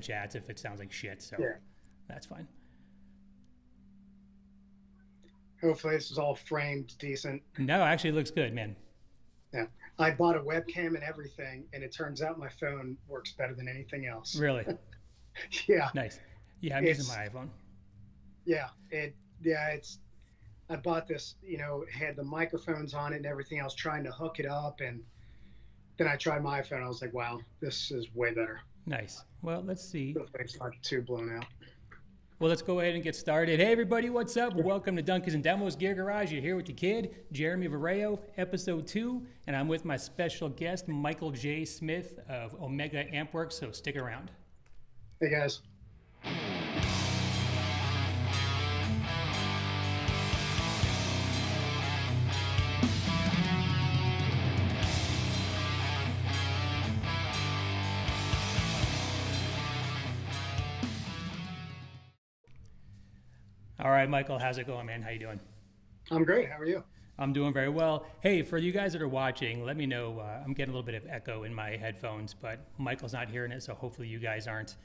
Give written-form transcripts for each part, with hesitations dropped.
chats if it sounds like shit. So Yeah. that's fine. Hopefully this is all framed decent. No, actually, it looks good, man. Yeah. I bought a webcam and everything, and it turns out my phone works better than anything else. Really Yeah. nice. Yeah, I'm using It's my iPhone. it's I bought this, it had the microphones on it and everything. I was trying to hook it up, and then I tried my iPhone. I was like, wow, this is way better. Nice. Well, let's see. Hopefully it's not too blown out. Well, let's go ahead and get started. Hey, everybody, what's up? Welcome to Dunkies and Demos Gear Garage. You're here with your kid, Jeremy Vareo, episode 2, and I'm with my special guest, Michael J. Smith of Omega Ampworks, so stick around. Hey, guys. All right, Michael, how's it going, man? How you doing? I'm great. How are you? I'm doing very well. Hey, for you guys that are watching, let me know. I'm getting a little bit of echo in my headphones, but Michael's not hearing it, so hopefully you guys aren't.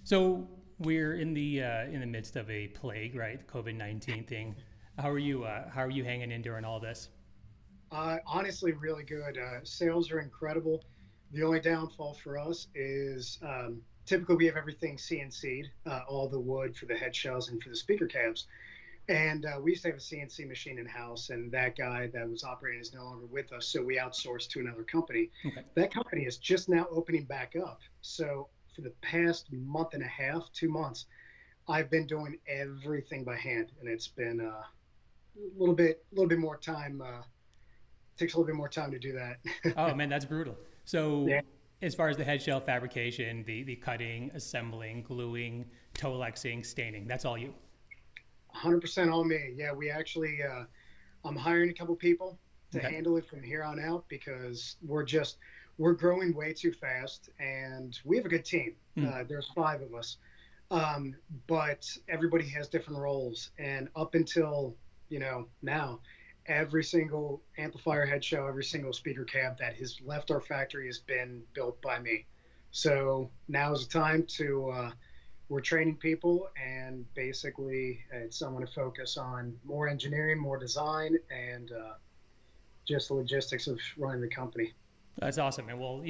So we're in the midst of a plague, right? COVID-19 thing. How are you? How are you hanging in during all this? Honestly, really good. Sales are incredible. The only downfall for us is typically we have everything CNC'd, all the wood for the head shells and for the speaker cabs. And we used to have a CNC machine in house, and that guy that was operating is no longer with us. So we outsourced to another company. Okay. That company is just now opening back up. So for the past month and a half, 2 months, I've been doing everything by hand, and it's been a little bit more time. Takes a little bit more time to do that. Oh man, that's brutal. So Yeah. as far as the head shell fabrication, the cutting, assembling, gluing, Tolexing, staining, that's all you. 100% on me. Yeah, we actually, I'm hiring a couple people to Okay. handle it from here on out because we're growing way too fast, and we have a good team. There's 5 of us, but everybody has different roles. And up until, now, every single amplifier head shell, every single speaker cab that has left our factory has been built by me. So now is the time to, we're training people, and basically it's someone to focus on more engineering, more design, and just the logistics of running the company. That's awesome. And well,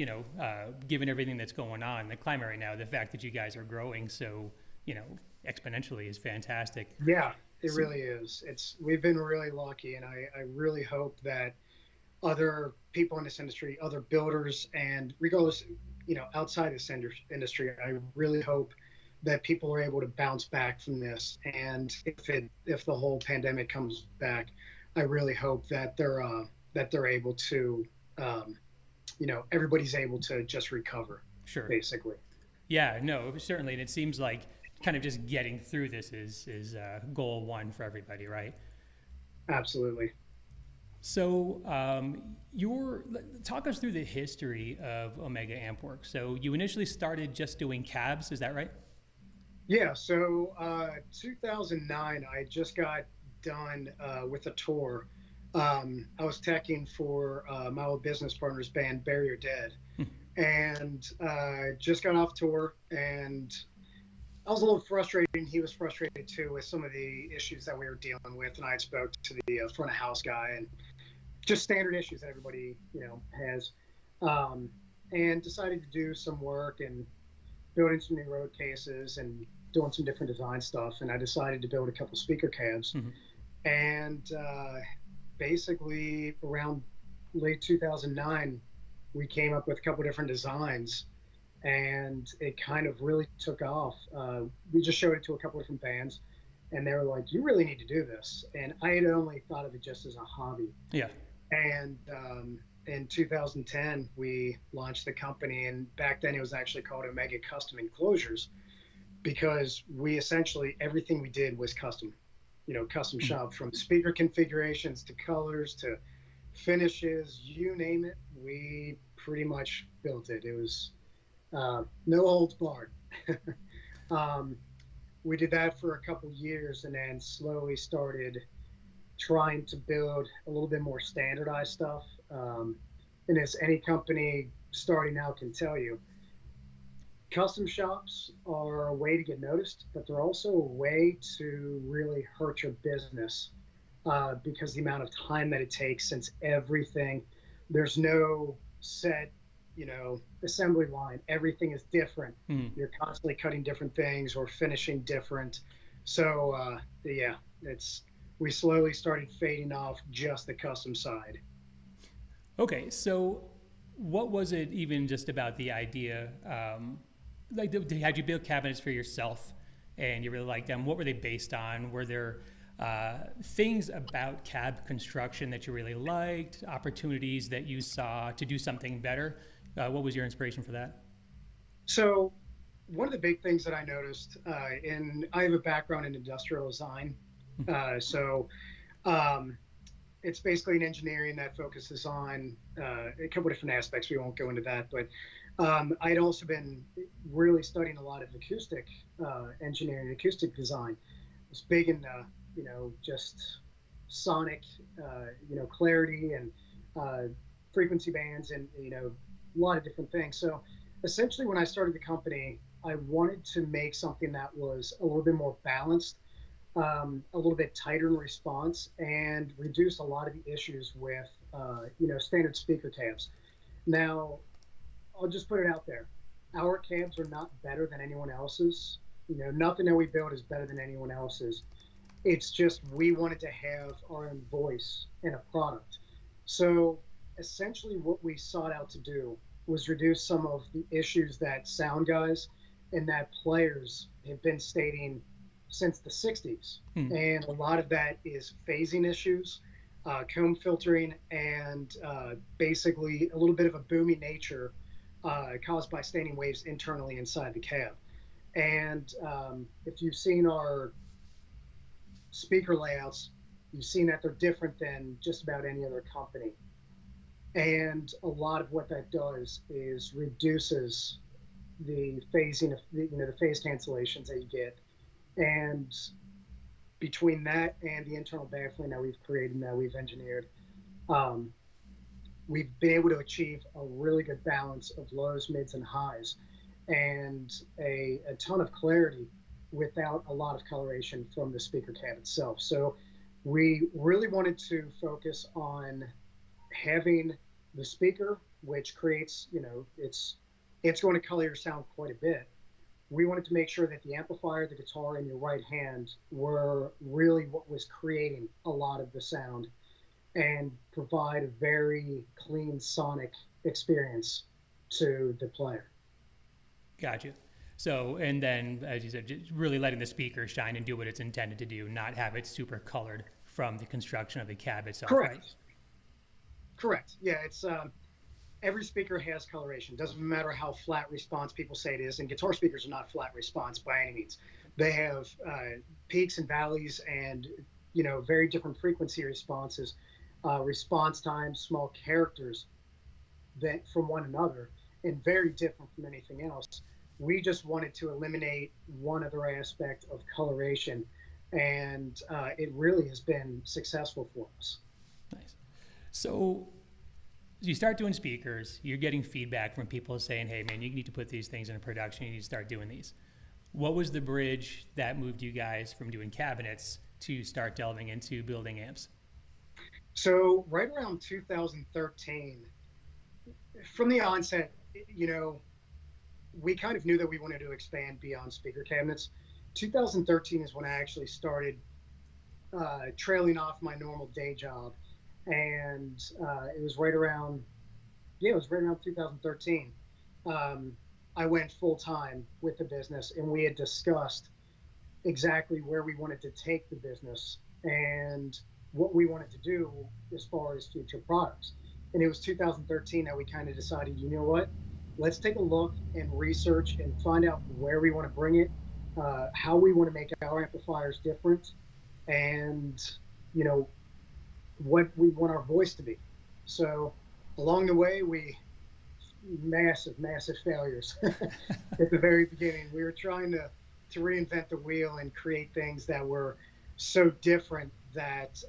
given everything that's going on, the climate right now, the fact that you guys are growing so, exponentially is fantastic. Yeah, it So, really is. We've been really lucky, and I really hope that other people in this industry, other builders, and regardless, outside this industry, I really hope that people are able to bounce back from this. And if the whole pandemic comes back, I really hope that they're able to, everybody's able to just recover, sure. basically. Yeah, no, certainly. And it seems like kind of just getting through this is goal one for everybody, right? Absolutely. So, talk us through the history of Omega Ampworks. So, you initially started just doing cabs, is that right? Yeah. So 2009, I just got done with a tour. I was teching for my old business partner's band, Bury Your Dead, and just got off tour, and I was a little frustrated, and he was frustrated too with some of the issues that we were dealing with. And I spoke to the front of house guy, and just standard issues that everybody has, and decided to do some work and building some new road cases and doing some different design stuff. And I decided to build a couple speaker cabs, Mm-hmm. and basically around late 2009, we came up with a couple different designs, and it kind of really took off. We just showed it to a couple different bands, and they were like, "You really need to do this." And I had only thought of it just as a hobby. Yeah. And in 2010, we launched the company, and back then it was actually called Omega Custom Enclosures, because we essentially everything we did was custom, custom shop, from speaker configurations to colors to finishes, you name it. We pretty much built it. It was no holds barred. um, we did that for a couple years, and then slowly started trying to build a little bit more standardized stuff. And as any company starting out can tell you, custom shops are a way to get noticed, but they're also a way to really hurt your business because the amount of time that it takes, since there's no set, assembly line. Everything is different. You're constantly cutting different things or finishing different. So yeah, we slowly started fading off just the custom side. Okay, so what was it even just about the idea? Had you built cabinets for yourself and you really liked them? What were they based on? Were there things about cab construction that you really liked, opportunities that you saw to do something better? What was your inspiration for that? So one of the big things that I noticed, I have a background in industrial design. So it's basically an engineering that focuses on a couple of different aspects. We won't go into that, but I'd also been really studying a lot of acoustic engineering, acoustic design. It's big in, just sonic, clarity and frequency bands and, a lot of different things. So essentially when I started the company, I wanted to make something that was a little bit more balanced, a little bit tighter in response, and reduce a lot of the issues with, standard speaker cabs. Now, I'll just put it out there. Our cabs are not better than anyone else's. Nothing that we build is better than anyone else's. It's just we wanted to have our own voice in a product. So essentially what we sought out to do was reduce some of the issues that sound guys and that players have been stating since the 60s. And a lot of that is phasing issues, comb filtering, and basically a little bit of a boomy nature caused by standing waves internally inside the cab. And if you've seen our speaker layouts, you've seen that they're different than just about any other company. And a lot of what that does is reduces the phasing of the phase cancellations that you get. And between that and the internal baffling that we've created and that we've engineered, we've been able to achieve a really good balance of lows, mids, and highs, and a ton of clarity without a lot of coloration from the speaker cab itself. So we really wanted to focus on having the speaker, which creates, it's going to color your sound quite a bit. We wanted to make sure that the amplifier, the guitar, and your right hand were really what was creating a lot of the sound and provide a very clean sonic experience to the player. Gotcha. So, and then, as you said, just really letting the speaker shine and do what it's intended to do, not have it super colored from the construction of the cab itself. Correct. Right? Correct. Yeah, it's every speaker has coloration. Doesn't matter how flat response people say it is, and guitar speakers are not flat response by any means. They have peaks and valleys, and very different frequency responses, response times, small characters that from one another, and very different from anything else. We just wanted to eliminate one other aspect of coloration, and it really has been successful for us. Nice. So you start doing speakers, you're getting feedback from people saying, hey man, you need to put these things in production, you need to start doing these. What was the bridge that moved you guys from doing cabinets to start delving into building amps? So right around 2013, from the onset, we kind of knew that we wanted to expand beyond speaker cabinets. 2013 is when I actually started trailing off my normal day job. And it was right around 2013. I went full time with the business, and we had discussed exactly where we wanted to take the business and what we wanted to do as far as future products. And it was 2013 that we kind of decided, you know what, let's take a look and research and find out where we want to bring it, how we want to make our amplifiers different, and what we want our voice to be. So along the way, massive failures at the very beginning. We were trying to reinvent the wheel and create things that were so different that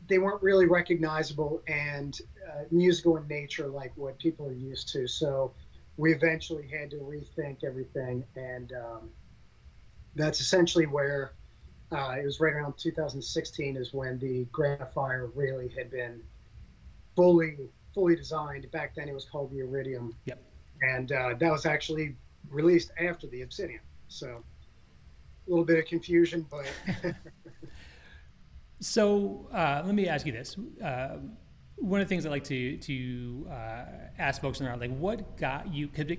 they weren't really recognizable and musical in nature like what people are used to. So we eventually had to rethink everything. And that's essentially where it was right around 2016 is when the Granta Fire really had been fully designed. Back then it was called the Iridium. Yep. And that was actually released after the Obsidian. So a little bit of confusion, but. So let me ask you this. One of the things I like to ask folks around, like, what got you? Because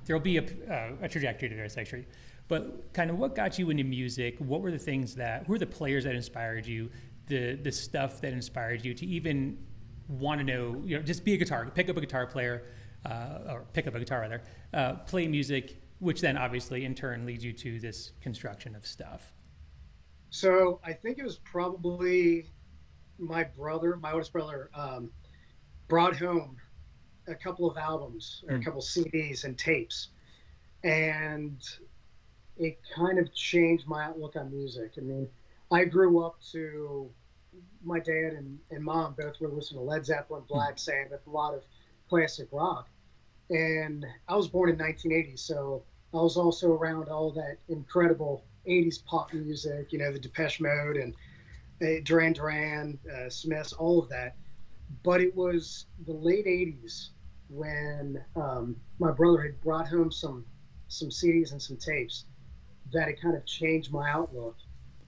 there'll be a trajectory to this, actually. But kind of what got you into music? What were the things who were the players that inspired you? The stuff that inspired you to even want to know, just be a guitar, pick up a guitar player, or pick up a guitar rather, play music, which then obviously in turn leads you to this construction of stuff. So I think it was probably my oldest brother, brought home a couple of albums or a couple CDs and tapes, and it kind of changed my outlook on music. I mean, I grew up to my dad and mom both were listening to Led Zeppelin, Black Sabbath, a lot of classic rock. And I was born in 1980, so I was also around all that incredible 80s pop music, the Depeche Mode and Duran Duran, Smiths, all of that. But it was the late 80s when my brother had brought home some CDs and some tapes that it kind of changed my outlook.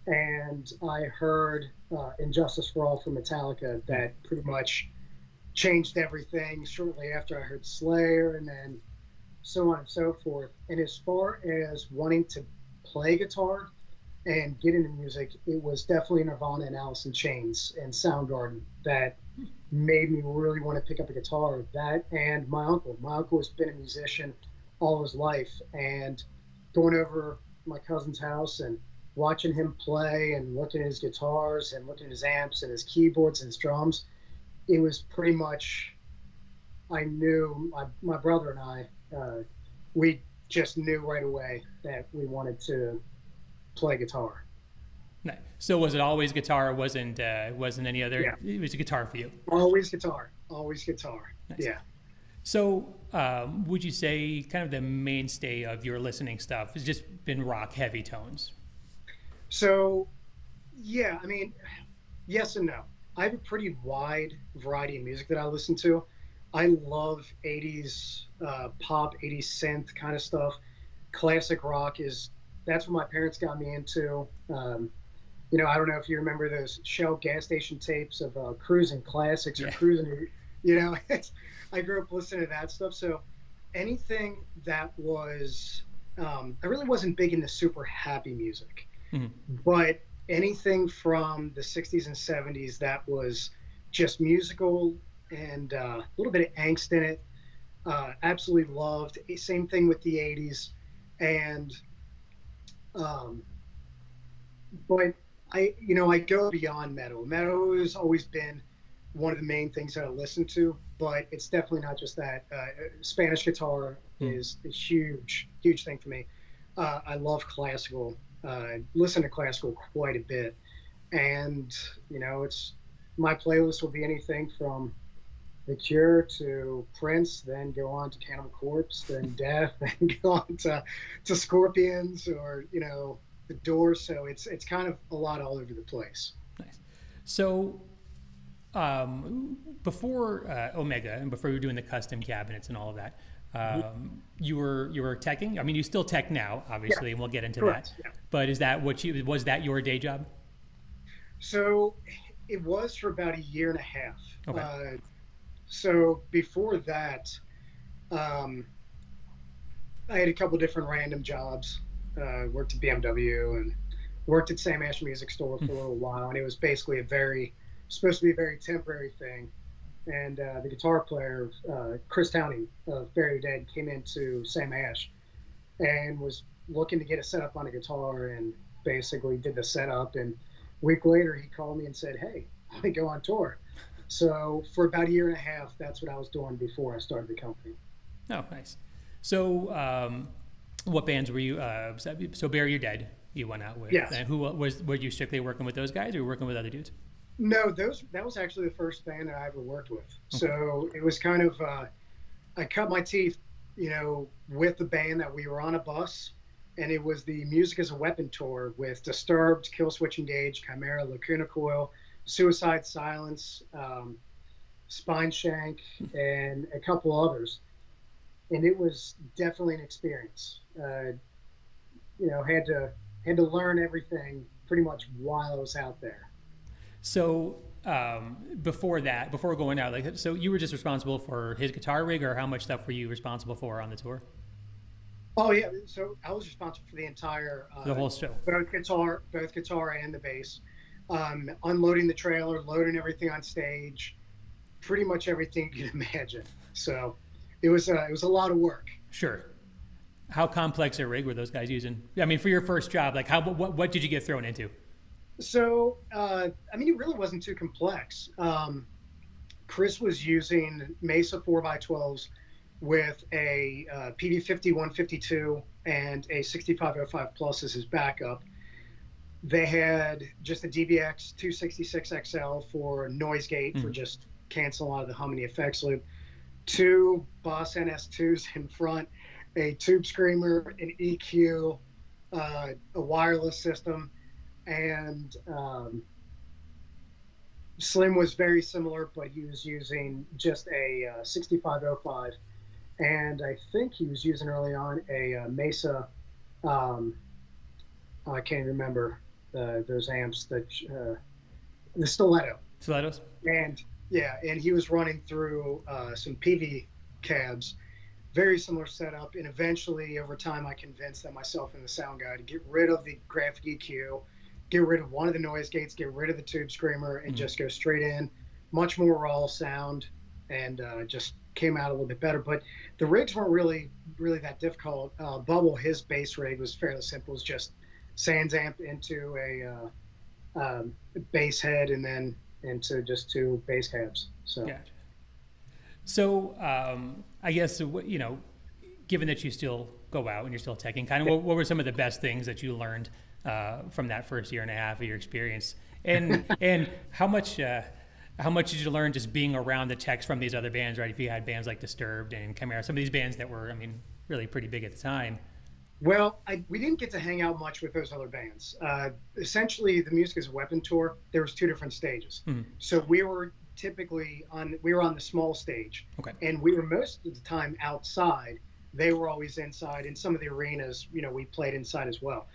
And I heard Injustice for All from Metallica that pretty much changed everything. Shortly after, I heard Slayer, and then so on and so forth. And as far as wanting to play guitar and get into music, it was definitely Nirvana and Alice in Chains and Soundgarden that made me really want to pick up a guitar. That and my uncle. My uncle has been a musician all his life, and going over my cousin's house and watching him play and looking at his guitars and looking at his amps and his keyboards and his drums, it was pretty much, I knew, my brother and I, we just knew right away that we wanted to play guitar. Nice. So was it always guitar? Wasn't any other? Yeah. It was a guitar for you. Always guitar. Nice. Yeah. So would you say kind of the mainstay of your listening stuff has just been rock, heavy tones? So, yeah, I mean, yes and no. I have a pretty wide variety of music that I listen to. I love 80s pop, 80s synth kind of stuff. Classic rock that's what my parents got me into. I don't know if you remember those Shell gas station tapes of Cruising Classics or Cruising, I grew up listening to that stuff. So anything that was, I really wasn't big into super happy music, but anything from the 60s and 70s that was just musical and a little bit of angst in it, absolutely loved. Same thing with the 80s. And, but I go beyond metal. Metal has always been one of the main things that I listen to, but it's definitely not just that. Spanish guitar is a huge thing for me. I love classical, listen to classical quite a bit. And, it's, my playlist will be anything from The Cure to Prince, then go on to Cannibal Corpse, then Death, then go on to Scorpions or, The Doors. So it's kind of a lot all over the place. Nice. So before Omega and before you were doing the custom cabinets and all of that, you were teching. I mean, you still tech now, obviously, and we'll get into that. Yeah. But is that was that your day job? So it was for about a year and a half. Okay. So before that, I had a couple different random jobs. Worked at BMW and worked at Sam Ash Music Store for a little while, and it was basically supposed to be a very temporary thing. And the guitar player, Chris Towney of Bury Your Dead, came into Sam Ash and was looking to get a setup on a guitar, and basically did the setup. And a week later, he called me and said, "Hey, I want to go on tour." So for about a year and a half, that's what I was doing before I started the company. Oh, nice. So what bands were you? So Bury Your Dead, you went out with. Yes. And were you strictly working with those guys, or were you working with other dudes? No, that was actually the first band that I ever worked with. Okay. So it was kind of, I cut my teeth, with the band that we were on a bus, and it was the Music as a Weapon tour with Disturbed, Killswitch Engage, Chimera, Lacuna Coil, Suicide Silence, Spineshank, and a couple others. And it was definitely an experience. Had to learn everything pretty much while I was out there. So before going out, so you were just responsible for his guitar rig, or how much stuff were you responsible for on the tour? Oh yeah, so I was responsible for the entire the whole show, both guitar and the bass, unloading the trailer, loading everything on stage, pretty much everything you can imagine. So it was a lot of work. Sure. How complex a rig were those guys using? I mean, for your first job, like what did you get thrown into? So it really wasn't too complex. Chris was using Mesa 4x12s with a PV50 152 and a 6505 Plus as his backup. They had just a DBX 266 XL for noise gate for just canceling a lot of the hum and the effects loop. 2 Boss NS2s in front, a tube screamer, an EQ, a wireless system, and Slim was very similar, but he was using just a 6505. And I think he was using early on a Mesa, I can't remember those amps, the Stiletto. Stilettos? And he was running through some PV cabs, very similar setup. And eventually, over time, I convinced them, myself and the sound guy, to get rid of the graphic EQ, get rid of one of the noise gates, get rid of the tube screamer, and just go straight in. Much more raw sound, and just came out a little bit better. But the rigs weren't really that difficult. Bubble, his bass rig was fairly simple. It was just Sans amp into a bass head and then into just 2 bass cabs. So, yeah. So I guess, given that you still go out and you're still teching, kind of what were some of the best things that you learned from that first year and a half of your experience? And how much did you learn just being around the techs from these other bands, right? If you had bands like Disturbed and Chimera, some of these bands that were, really pretty big at the time. Well, we didn't get to hang out much with those other bands. Essentially, the Music as a Weapon tour, there was 2 different stages. So we were typically on the small stage. Okay. And we were most of the time outside. They were always inside. In some of the arenas, we played inside as well.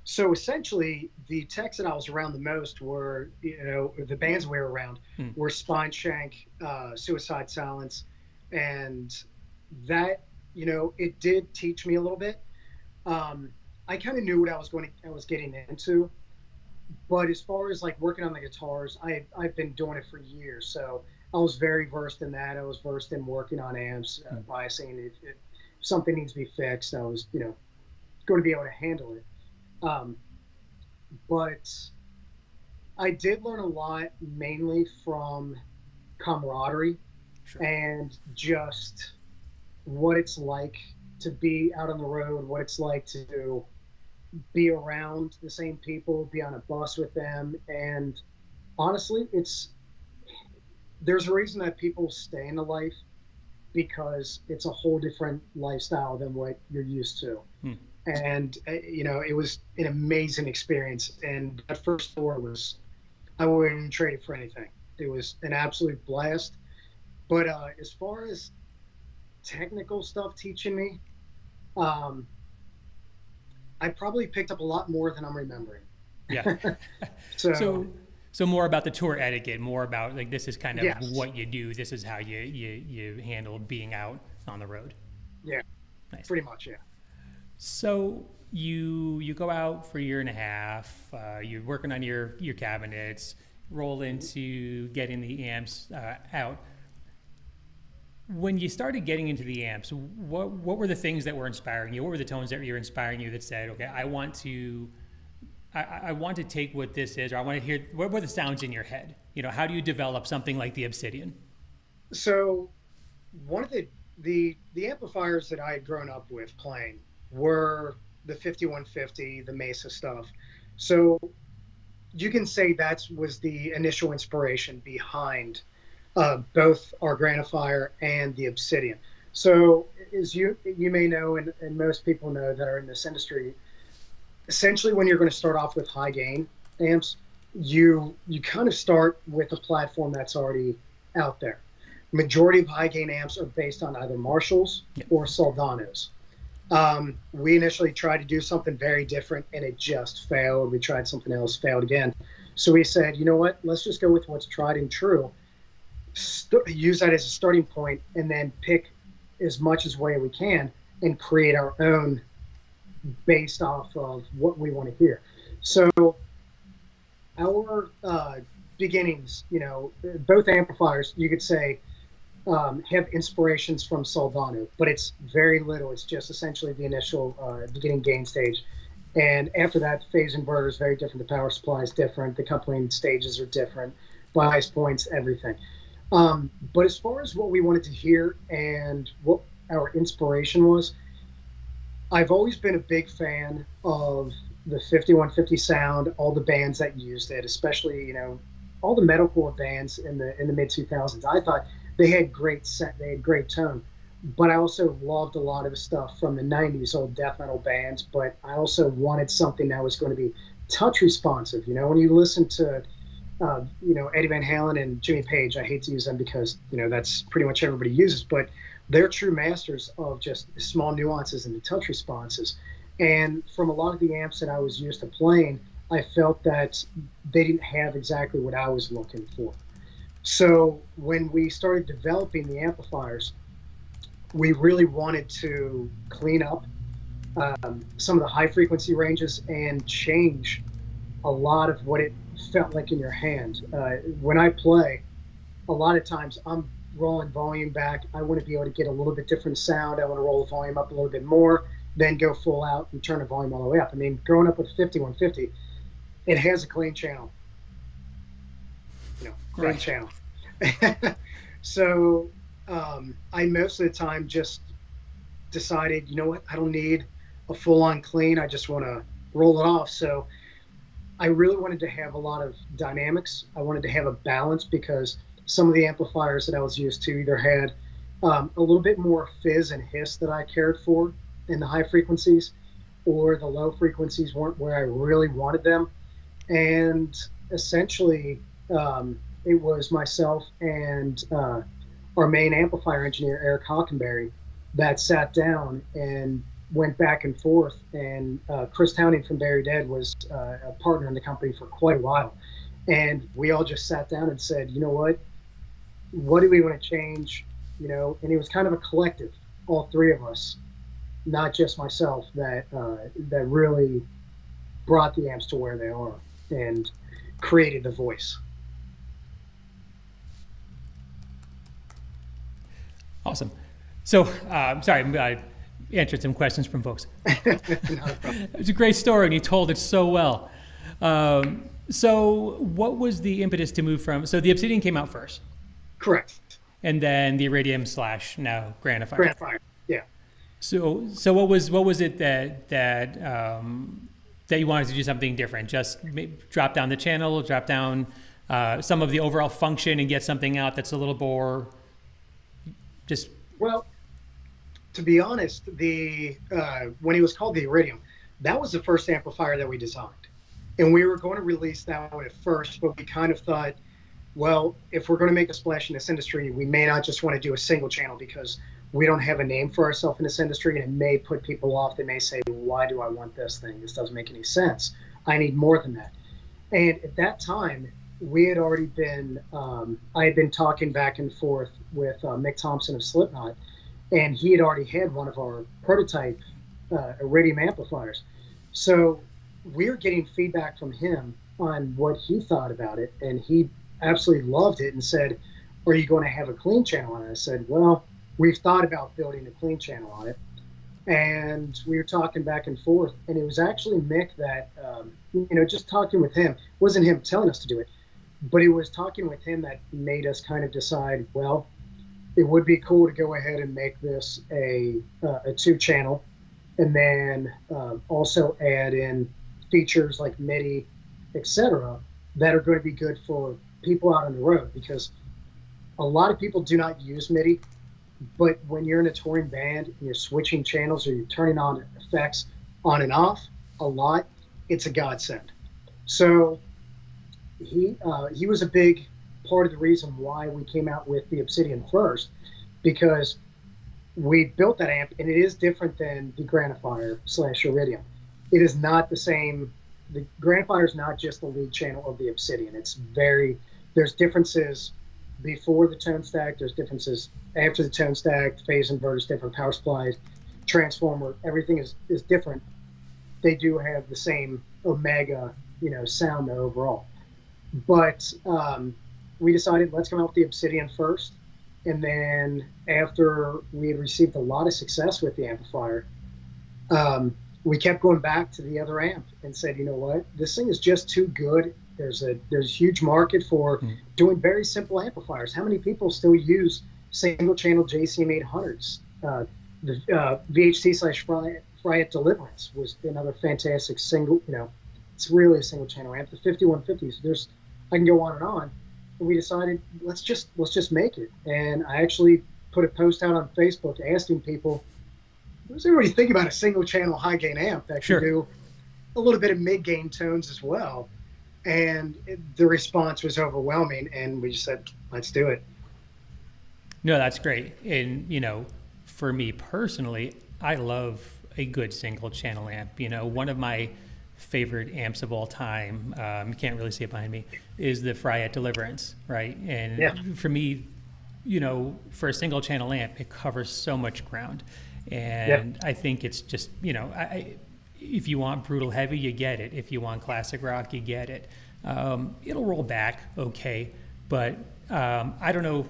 So essentially, the techs that I was around the most were, the bands we were around were Spineshank, Suicide Silence, and that, it did teach me a little bit. I kind of knew what I was getting into, but as far as like working on the guitars, I've been doing it for years, so I was very versed in that. I was versed in working on amps, biasing. If something needs to be fixed, I was, going to be able to handle it. But I did learn a lot, mainly from camaraderie and just what it's like to be out on the road, what it's like to be around the same people, be on a bus with them. And honestly, there's a reason that people stay in the life, because it's a whole different lifestyle than what you're used to. And, it was an amazing experience. And that first tour I wouldn't trade it for anything. It was an absolute blast. But as far as technical stuff teaching me, I probably picked up a lot more than I'm remembering. Yeah. So more about the tour etiquette, more about like, this is kind of what you do. This is how you handle being out on the road. Yeah. Nice. Pretty much. Yeah. So you go out for a year and a half, you're working on your cabinets, roll into getting the amps out. When you started getting into the amps, what were the things that were inspiring you? What were the tones that were inspiring you that said, okay, I want to take what this is, or I want to hear, what were the sounds in your head? How do you develop something like the Obsidian? So one of the amplifiers that I had grown up with playing were the 5150, the Mesa stuff. So you can say that was the initial inspiration behind both our Granta Fire and the Obsidian. So, as you may know, and most people know that are in this industry, essentially when you're going to start off with high gain amps, you kind of start with a platform that's already out there. Majority of high gain amps are based on either Marshalls or Soldanos. We initially tried to do something very different and it just failed. We tried something else, failed again. So we said, you know what, let's just go with what's tried and true, use that as a starting point, and then pick as much as way we can and create our own based off of what we want to hear. So our beginnings, both amplifiers, you could say, have inspirations from Soldano, but it's very little. It's just essentially the initial beginning gain stage. And after that, phase inverter is very different. The power supply is different. The coupling stages are different. Bias points, everything. But as far as what we wanted to hear and what our inspiration was, I've always been a big fan of the 5150 sound, all the bands that used it, especially, all the metalcore bands in the mid 2000s. I thought they had great tone, but I also loved a lot of the stuff from the 90s, old death metal bands. But I also wanted something that was going to be touch responsive. When you listen to Eddie Van Halen and Jimmy Page, I hate to use them because that's pretty much everybody uses, but they're true masters of just small nuances and the touch responses. And from a lot of the amps that I was used to playing, I felt that they didn't have exactly what I was looking for. So when we started developing the amplifiers, we really wanted to clean up some of the high frequency ranges and change a lot of what it felt like in your hand. When I play, a lot of times I'm rolling volume back. I want to be able to get a little bit different sound. I want to roll the volume up a little bit more, then go full out and turn the volume all the way up. I mean, growing up with 5150, it has a clean channel. Clean right. channel. So I most of the time just decided, you know what, I don't need a full-on clean. I just want to roll it off. So I really wanted to have a lot of dynamics. I wanted to have a balance because some of the amplifiers that I was used to either had a little bit more fizz and hiss that I cared for in the high frequencies, or the low frequencies weren't where I really wanted them. And essentially, it was myself and our main amplifier engineer, Eric Hockenberry, that sat down and went back and forth. And Chris Towning from Bury Dead was a partner in the company for quite a while. And we all just sat down and said, you know what do we want to change? And it was kind of a collective, all three of us, not just myself, that really brought the amps to where they are and created the voice. Awesome. So, sorry, I answered some questions from folks. It's a great story, and you told it so well. So what was the impetus to move from, so the Obsidian came out first? Correct. And then the Iridium / now Granta Fire. Granta Fire, yeah. So what was it that you wanted to do something different? Just drop down the channel, drop down some of the overall function, and get something out that's a little more just. Well, to be honest, when it was called the Iridium, that was the first amplifier that we designed, and we were going to release that one at first, but we kind of thought, well, if we're going to make a splash in this industry, we may not just want to do a single channel because we don't have a name for ourselves in this industry, and it may put people off. They may say, why do I want this thing? This doesn't make any sense. I need more than that. And at that time, we had already been, I had been talking back and forth with Mick Thompson of Slipknot, and he had already had one of our prototype Iridium amplifiers. So we were getting feedback from him on what he thought about it, and he absolutely loved it and said, are you going to have a clean channel on it? I said, well, we've thought about building a clean channel on it. And we were talking back and forth, and it was actually Mick that, just talking with him, wasn't him telling us to do it, but it was talking with him that made us kind of decide, well, it would be cool to go ahead and make this a 2-channel, and then also add in features like MIDI, etc., that are going to be good for people out on the road, because a lot of people do not use MIDI. But when you're in a touring band and you're switching channels or you're turning on effects on and off a lot, it's a godsend. So he was a big part of the reason why we came out with the Obsidian first, because we built that amp, and it is different than the Granophyre / Iridium. It is not the same. The Granophyre is not just the lead channel of the Obsidian. There's differences before the tone stack, there's differences after the tone stack, phase inverters, different power supplies, transformer, everything is different. They do have the same Omega, sound overall. But we decided, let's come out with the Obsidian first. And then after we had received a lot of success with the amplifier, we kept going back to the other amp and said, you know what, this thing is just too good. There's a huge market for doing very simple amplifiers. How many people still use single channel JCM 800s? The VHT / Fryette Deliverance was another fantastic single, it's really a single channel amp. The 5150s, I can go on and on. And we decided, let's just make it. And I actually put a post out on Facebook asking people, what does everybody think about a single channel high gain amp that can do a little bit of mid gain tones as well? And the response was overwhelming, and we just said, let's do it. No, that's great. And, for me personally, I love a good single channel amp. One of my favorite amps of all time, you can't really see it behind me, is the Fryette Deliverance, right? And for me, for a single channel amp, it covers so much ground. And I think it's just, if you want brutal heavy, you get it. If you want classic rock, you get it. It'll roll back okay, but I don't know.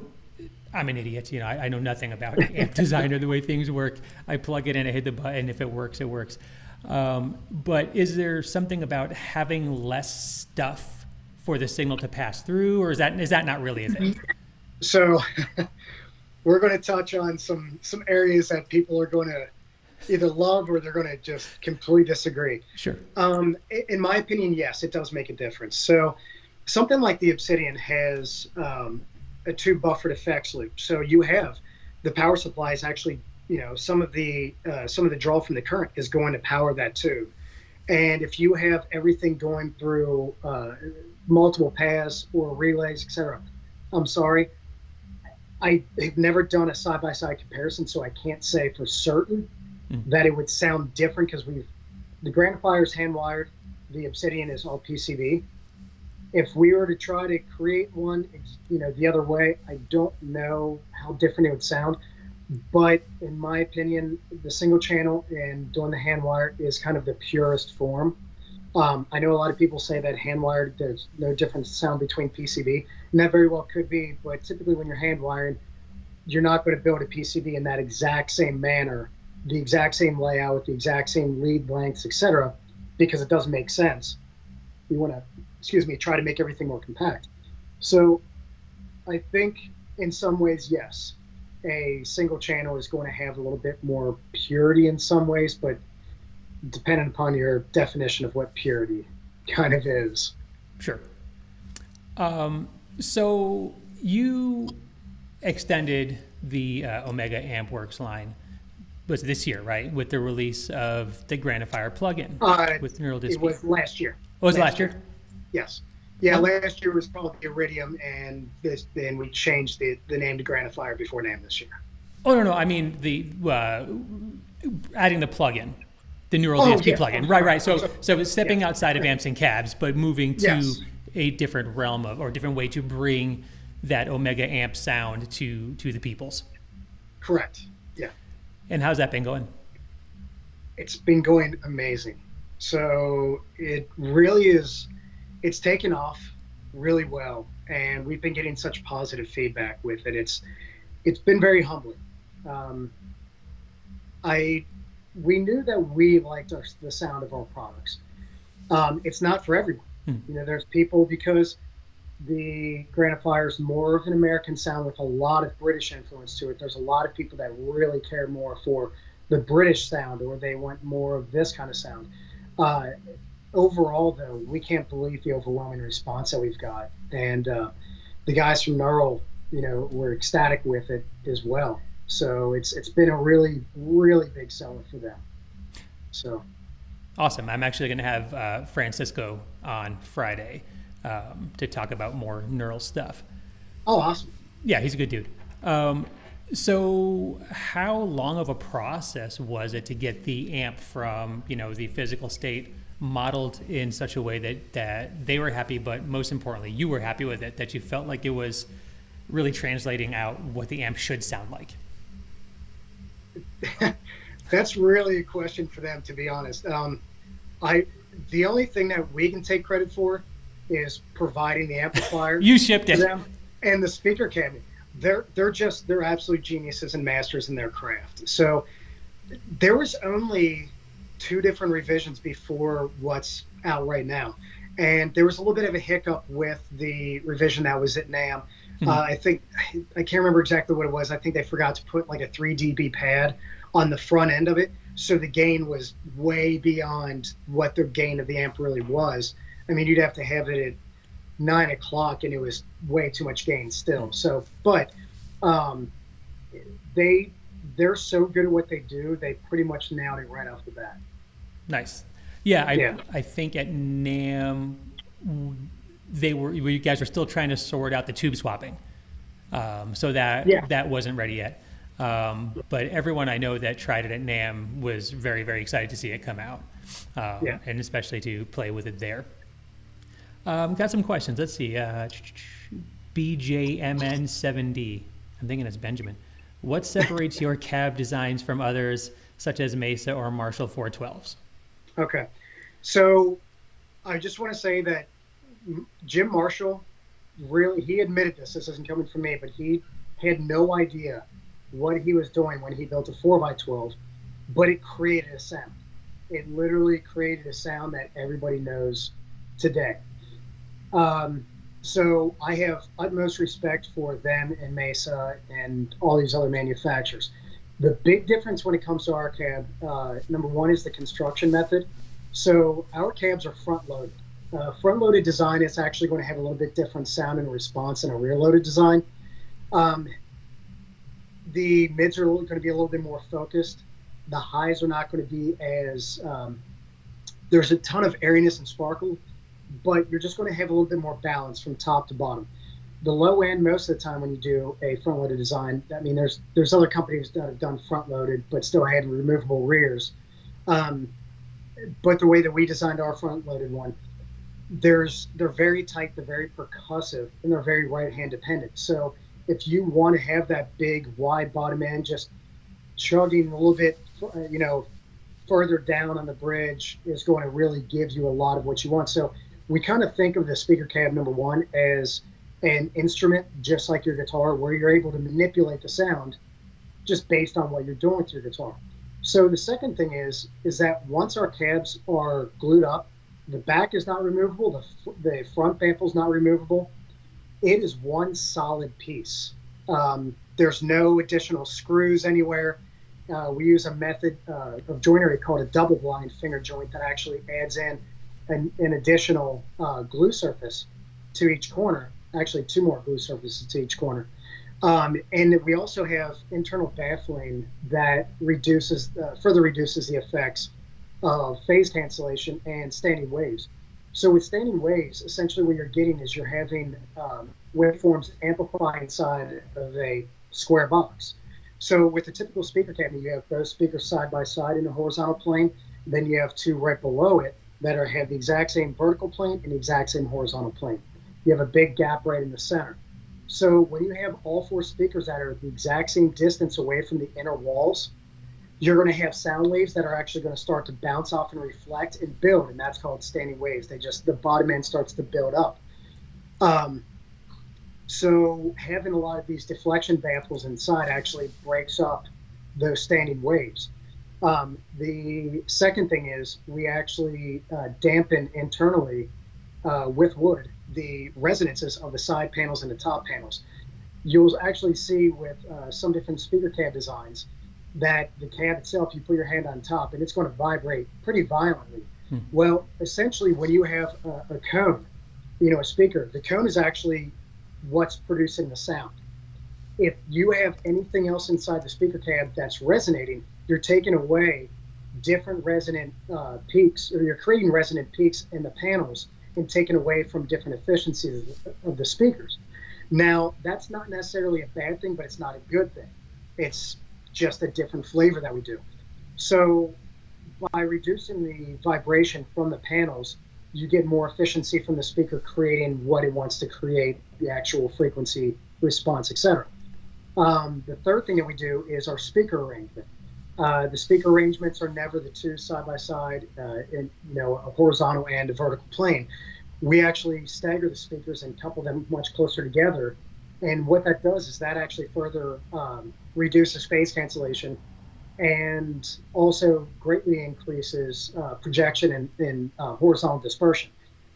I'm an idiot. I know nothing about amp design or the way things work. I plug it in, I hit the button. If it works, it works. But is there something about having less stuff for the signal to pass through, or is that not really a thing? So we're going to touch on some areas that people are going to either love or they're going to just completely disagree. Sure. In my opinion, yes, it does make a difference. So something like the Obsidian has a tube buffered effects loop. So you have the power supply is actually, some of the draw from the current is going to power that tube. And if you have everything going through multiple paths or relays, etc., I'm sorry, I have never done a side-by-side comparison, so I can't say for certain that it would sound different, because the Granophyre is hand-wired, the Obsidian is all PCB. If we were to try to create one, the other way, I don't know how different it would sound. But in my opinion, the single channel and doing the hand-wired is kind of the purest form. I know a lot of people say that hand-wired, there's no different sound between PCB, and that very well could be, but typically when you're hand-wiring, you're not going to build a PCB in that exact same manner, the exact same layout, the exact same lead lengths, etc., because it doesn't make sense. You want to, try to make everything more compact. So I think in some ways, yes, a single channel is going to have a little bit more purity in some ways, but depending upon your definition of what purity kind of is. Sure. So you extended the Omega Ampworks line was this year, right? With the release of the Granophyre plugin with neural dispute. It was last year. Oh, it was last year? Yes. Yeah, last year was called Iridium, and then we changed the name to Granophyre before name this year. Oh, no, I mean the adding the plugin, the neural DSP plugin. Right. So stepping outside of amps and cabs, but moving to a different realm or different way to bring that Omega amp sound to the peoples. Correct. Yeah. And how's that been going? It's been going amazing. So it really is. It's taken off really well, and we've been getting such positive feedback with it. It's been very humbling. We knew that we liked the sound of our products. It's not for everyone. There's people, because the Granophyre is more of an American sound with a lot of British influence to it. There's a lot of people that really care more for the British sound, or they want more of this kind of sound. Overall, though, we can't believe the overwhelming response that we've got. And the guys from Neural, were ecstatic with it as well. So it's been a really, really big seller for them. So Awesome. I'm actually going to have Francisco on Friday to talk about more neural stuff. oh, awesome. Yeah, he's a good dude. So how long of a process was it to get the amp from, the physical state modeled in such a way that they were happy, but most importantly, you were happy with it, that you felt like it was really translating out what the amp should sound like? That's really a question for them, to be honest. The only thing that we can take credit for is providing the amplifier. You shipped it. Them and the speaker cabinet. They're absolute geniuses and masters in their craft. So there was only 2 different revisions before what's out right now, and there was a little bit of a hiccup with the revision that was at NAMM. I can't remember exactly what it was. I think they forgot to put like a 3 dB pad on the front end of it, so the gain was way beyond what the gain of the amp really was. I mean, you'd have to have it at 9 o'clock, and it was way too much gain still. So, but they're so good at what they do. They pretty much nailed it right off the bat. Nice. Yeah, I think at NAMM you guys were still trying to sort out the tube swapping, so that wasn't ready yet. But everyone I know that tried it at NAMM was very, very excited to see it come out, and especially to play with it there. Got some questions. Let's see. BJMN7D. I'm thinking it's Benjamin. What separates your cab designs from others, such as Mesa or Marshall 412s? Okay. So I just want to say that Jim Marshall, really, he admitted this. This isn't coming from me, but he had no idea what he was doing when he built a 4x12, but it created a sound. It literally created a sound that everybody knows today. So I have utmost respect for them and Mesa and all these other manufacturers. The big difference when it comes to our cab, number one, is the construction method. So our cabs are front-loaded. Front-loaded design is actually going to have a little bit different sound and response than a rear-loaded design. The mids are going to be a little bit more focused. The highs are not going to be as there's a ton of airiness and sparkle, but you're just going to have a little bit more balance from top to bottom. The low end, most of the time when you do a front-loaded design, I mean, there's other companies that have done front-loaded but still had removable rears. But the way that we designed our front-loaded one, they're very tight, they're very percussive, and they're very right-hand dependent. So if you want to have that big, wide bottom end just chugging a little bit, further down on the bridge is going to really give you a lot of what you want. So we kind of think of the speaker cab number one as an instrument, just like your guitar, where you're able to manipulate the sound just based on what you're doing with your guitar. So the second thing is that once our cabs are glued up, the back is not removable, the front baffle is not removable. It is one solid piece. There's no additional screws anywhere. We use a method of joinery called a double blind finger joint that actually adds in an additional glue surface to each corner. Actually, 2 more glue surfaces to each corner. And we also have internal baffling that further reduces the effects of phase cancellation and standing waves. So with standing waves, essentially what you're getting is you're having waveforms amplify inside of a square box. So with the typical speaker cabinet, you have those speakers side by side in the horizontal plane. Then you have 2 right below it that have the exact same vertical plane and the exact same horizontal plane. You have a big gap right in the center. So when you have all 4 speakers that are the exact same distance away from the inner walls, you're going to have sound waves that are actually going to start to bounce off and reflect and build, and that's called standing waves. The bottom end starts to build up. So having a lot of these deflection baffles inside actually breaks up those standing waves. The second thing is we actually dampen internally with wood the resonances of the side panels and the top panels. You'll actually see with some different speaker cab designs that the cab itself, you put your hand on top and it's going to vibrate pretty violently. Well, essentially when you have a cone, a speaker, the cone is actually what's producing the sound. if you have anything else inside the speaker cab that's resonating, you're taking away different resonant peaks, or you're creating resonant peaks in the panels and taking away from different efficiencies of the speakers. Now, that's not necessarily a bad thing, but it's not a good thing. It's just a different flavor that we do. So by reducing the vibration from the panels, you get more efficiency from the speaker creating what it wants to create, the actual frequency response, etc. The third thing that we do is our speaker arrangement. The speaker arrangements are never the two side by side in a horizontal and a vertical plane. We actually stagger the speakers and couple them much closer together. And what that does is that actually further reduces phase cancellation and also greatly increases projection and horizontal dispersion.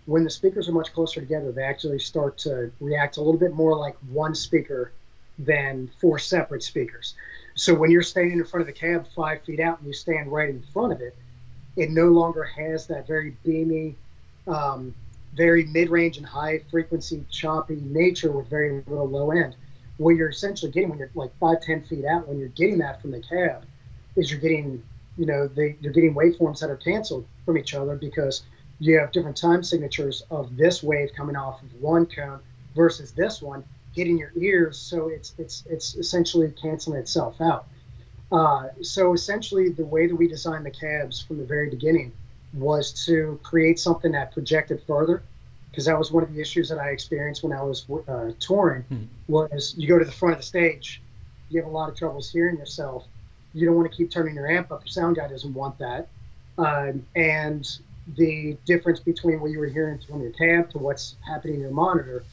When the speakers are much closer together, they actually start to react a little bit more like one speaker than four separate speakers. So when you're standing in front of the cab 5 feet out and you stand right in front of it, it no longer has that very beamy, very mid-range and high-frequency choppy nature with very little low end. What you're essentially getting when you're like 5-10 feet out, when you're getting that from the cab, is you're getting, you're getting waveforms that are canceled from each other because you have different time signatures of this wave coming off of one cone versus this one hitting your ears. So it's essentially canceling itself out. So essentially, the way that we designed the cabs from the very beginning was to create something that projected further, because that was one of the issues that I experienced when I was touring. Was you go to the front of the stage, you have a lot of troubles hearing yourself. You don't want to keep turning your amp up. Your sound guy doesn't want that. And the difference between what you were hearing from your cab to what's happening in your monitor,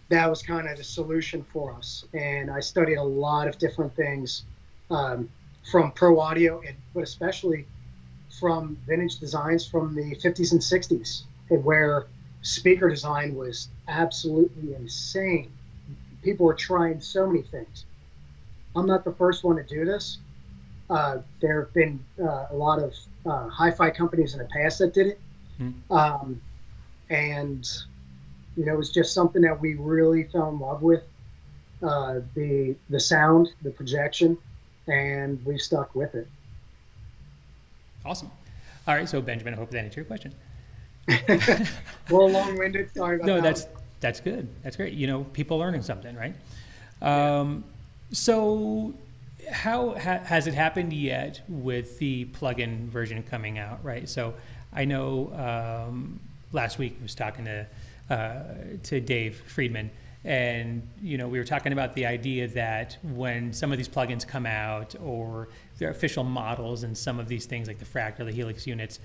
that was kind of the solution for us. And I studied a lot of different things from pro audio, but especially from vintage designs from the 50s and 60s, where speaker design was absolutely insane. People were trying so many things. I'm not the first one to do this. There have been a lot of hi-fi companies in the past that did it. And, it was just something that we really fell in love with, the sound, the projection, and we stuck with it. Awesome. All right, so Benjamin, I hope that answered your question. Well, long-winded. Sorry about that. No, that's good. That's great. People learning something, right? So how has it happened yet with the plugin version coming out, right? So I know last week I was talking to Dave Friedman, and we were talking about the idea that when some of these plugins come out, or their official models and some of these things like the Fractal, the Helix units,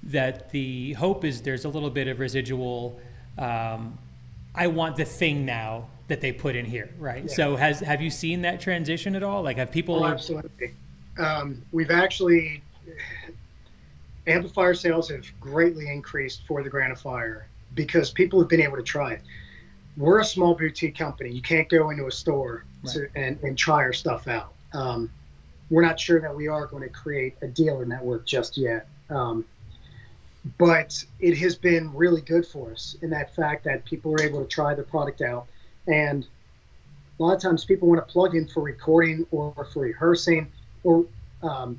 that the hope is there's a little bit of residual, I want the thing now that they put in here, right? Yeah. So have you seen that transition at all? Like, have people... Oh, absolutely. We've actually... Amplifier sales have greatly increased for the Granta Fire because people have been able to try it. We're a small boutique company. You can't go into a store and try our stuff out. We're not sure that we are going to create a dealer network just yet. But it has been really good for us in that fact that people are able to try the product out. And a lot of times people want to plug in for recording or for rehearsing or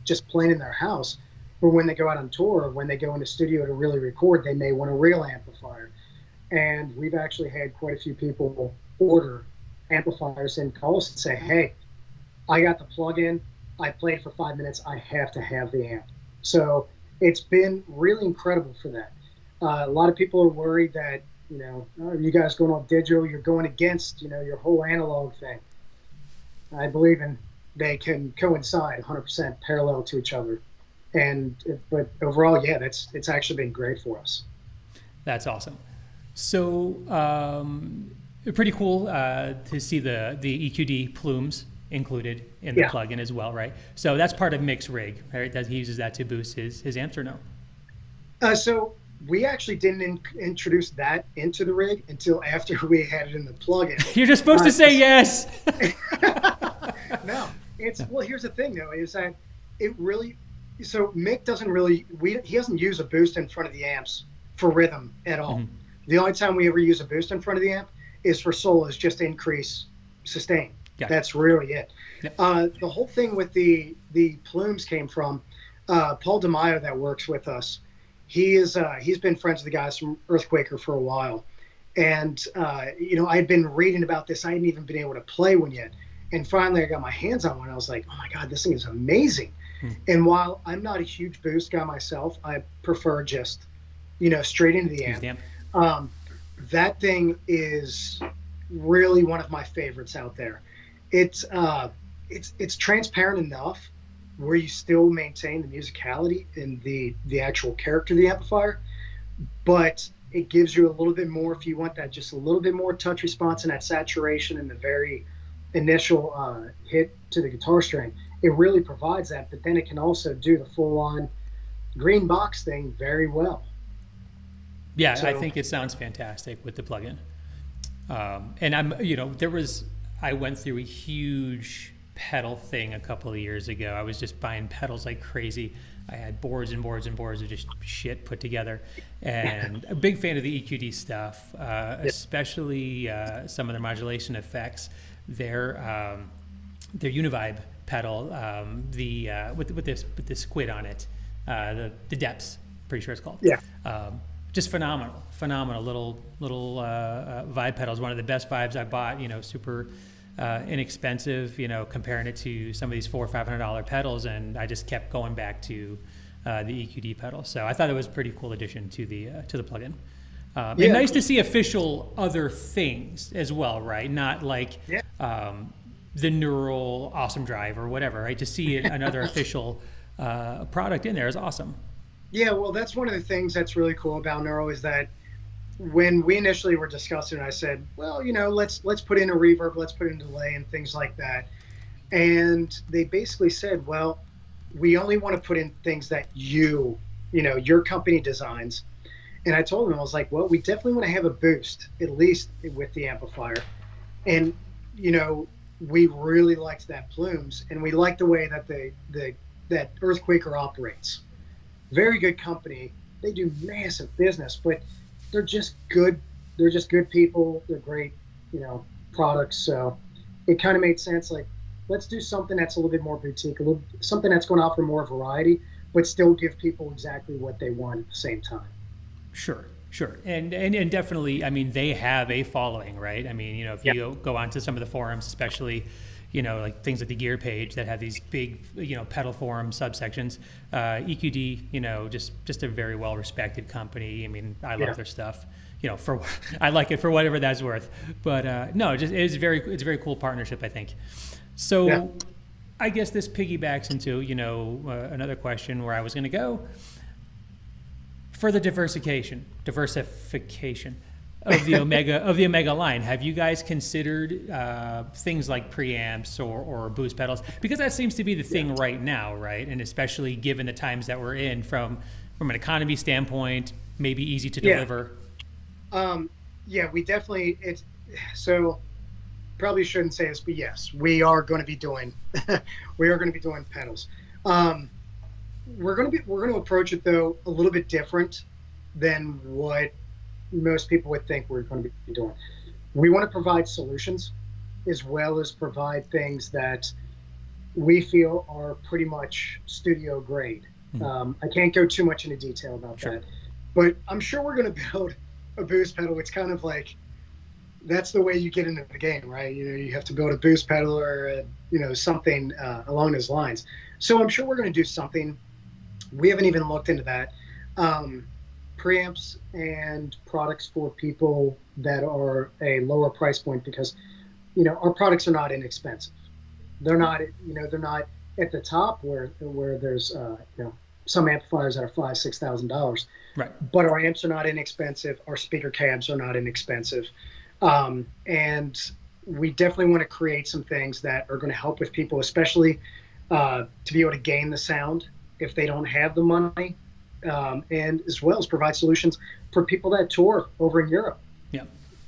just playing in their house. Or when they go out on tour, or when they go in the studio to really record, they may want a real amplifier. And we've actually had quite a few people order amplifiers and call us and say, hey, I got the plug-in, I played for 5 minutes, I have to have the amp. So it's been really incredible for that. A lot of people are worried that, you guys going all digital, you're going against, your whole analog thing. I believe they can coincide 100% parallel to each other. But overall, yeah, it's actually been great for us. That's awesome. So pretty cool to see the EQD plumes included in the plugin as well, right? So that's part of Mix Rig, right? He uses that to boost his amps, or no? So we actually didn't introduce that into the rig until after we had it in the plugin. You're just supposed to say yes. No, well, here's the thing though, is that it really... So Mick doesn't really, he doesn't use a boost in front of the amps for rhythm at all. The only time we ever use a boost in front of the amp is for solos, just to increase sustain. Yeah. That's really it. Yep. The whole thing with the plumes came from Paul DeMaio that works with us. He's been friends with the guys from Earthquaker for a while, and I'd been reading about this. I hadn't even been able to play one yet, and finally I got my hands on one. I was like, oh my god, this thing is amazing. And while I'm not a huge boost guy myself, I prefer just straight into the amp. That thing is really one of my favorites out there. It's transparent enough where you still maintain the musicality and the actual character of the amplifier, but it gives you a little bit more, if you want that, just a little bit more touch response and that saturation in the very initial hit to the guitar string. It really provides that, but then it can also do the full-on green box thing very well. Yeah, so, I think it sounds fantastic with the plugin. And I went through a huge pedal thing a couple of years ago. I was just buying pedals like crazy. I had boards and boards and boards of just shit put together, and a big fan of the EQD stuff, especially some of their modulation effects. Their Univibe pedal, with the squid on it, the depths, pretty sure it's called. Yeah. Just phenomenal little vibe pedals. One of the best vibes I bought. Super inexpensive. Comparing it to some of these $400 or $500 pedals, and I just kept going back to the EQD pedal. So I thought it was a pretty cool addition to the plugin. And nice to see official other things as well, right? Not like the Neural Awesome Drive or whatever, right? To see another official product in there is awesome. Yeah, well, that's one of the things that's really cool about Neural is that when we initially were discussing it, I said, well, let's put in a reverb, let's put in delay and things like that. And they basically said, well, we only want to put in things that your company designs. And I told them, I was like, well, we definitely want to have a boost, at least with the amplifier. And, we really liked that plumes, and we liked the way that that Earthquaker operates. Very good company. They do massive business, but they're just good. They're just good people. They're great, products. So it kind of made sense. Like, let's do something that's a little bit more boutique, something that's going to offer more variety, but still give people exactly what they want at the same time. Sure. And definitely, I mean, they have a following, right? I mean, if you go onto some of the forums, especially, like things like the Gear page that have these big, pedal forum subsections, EQD, just a very well-respected company. I mean, I love their stuff, I like it for whatever that's worth. But no, it's a very cool partnership, I think. So I guess this piggybacks into, another question where I was going to go. Further diversification of the Omega line. Have you guys considered things like preamps or boost pedals? Because that seems to be the thing right now, right? And especially given the times that we're in, from an economy standpoint, maybe easy to deliver. We definitely. So probably shouldn't say this, but yes, we are going to be doing pedals. We're going to approach it though a little bit different than what most people would think we're going to be doing. We want to provide solutions as well as provide things that we feel are pretty much studio grade. I can't go too much into detail about that, but I'm sure we're going to build a boost pedal. It's kind of like, that's the way you get into the game, right? You have to build a boost pedal or something along those lines. So I'm sure we're going to do something. We haven't even looked into that. Preamps and products for people that are a lower price point, because our products are not inexpensive. They're not at the top where there's some amplifiers that are $5,000-$6,000. Right. But our amps are not inexpensive. Our speaker cabs are not inexpensive, and we definitely want to create some things that are going to help with people, especially to be able to gain the sound if they don't have the money, and as well as provide solutions for people that tour over in Europe. Yeah.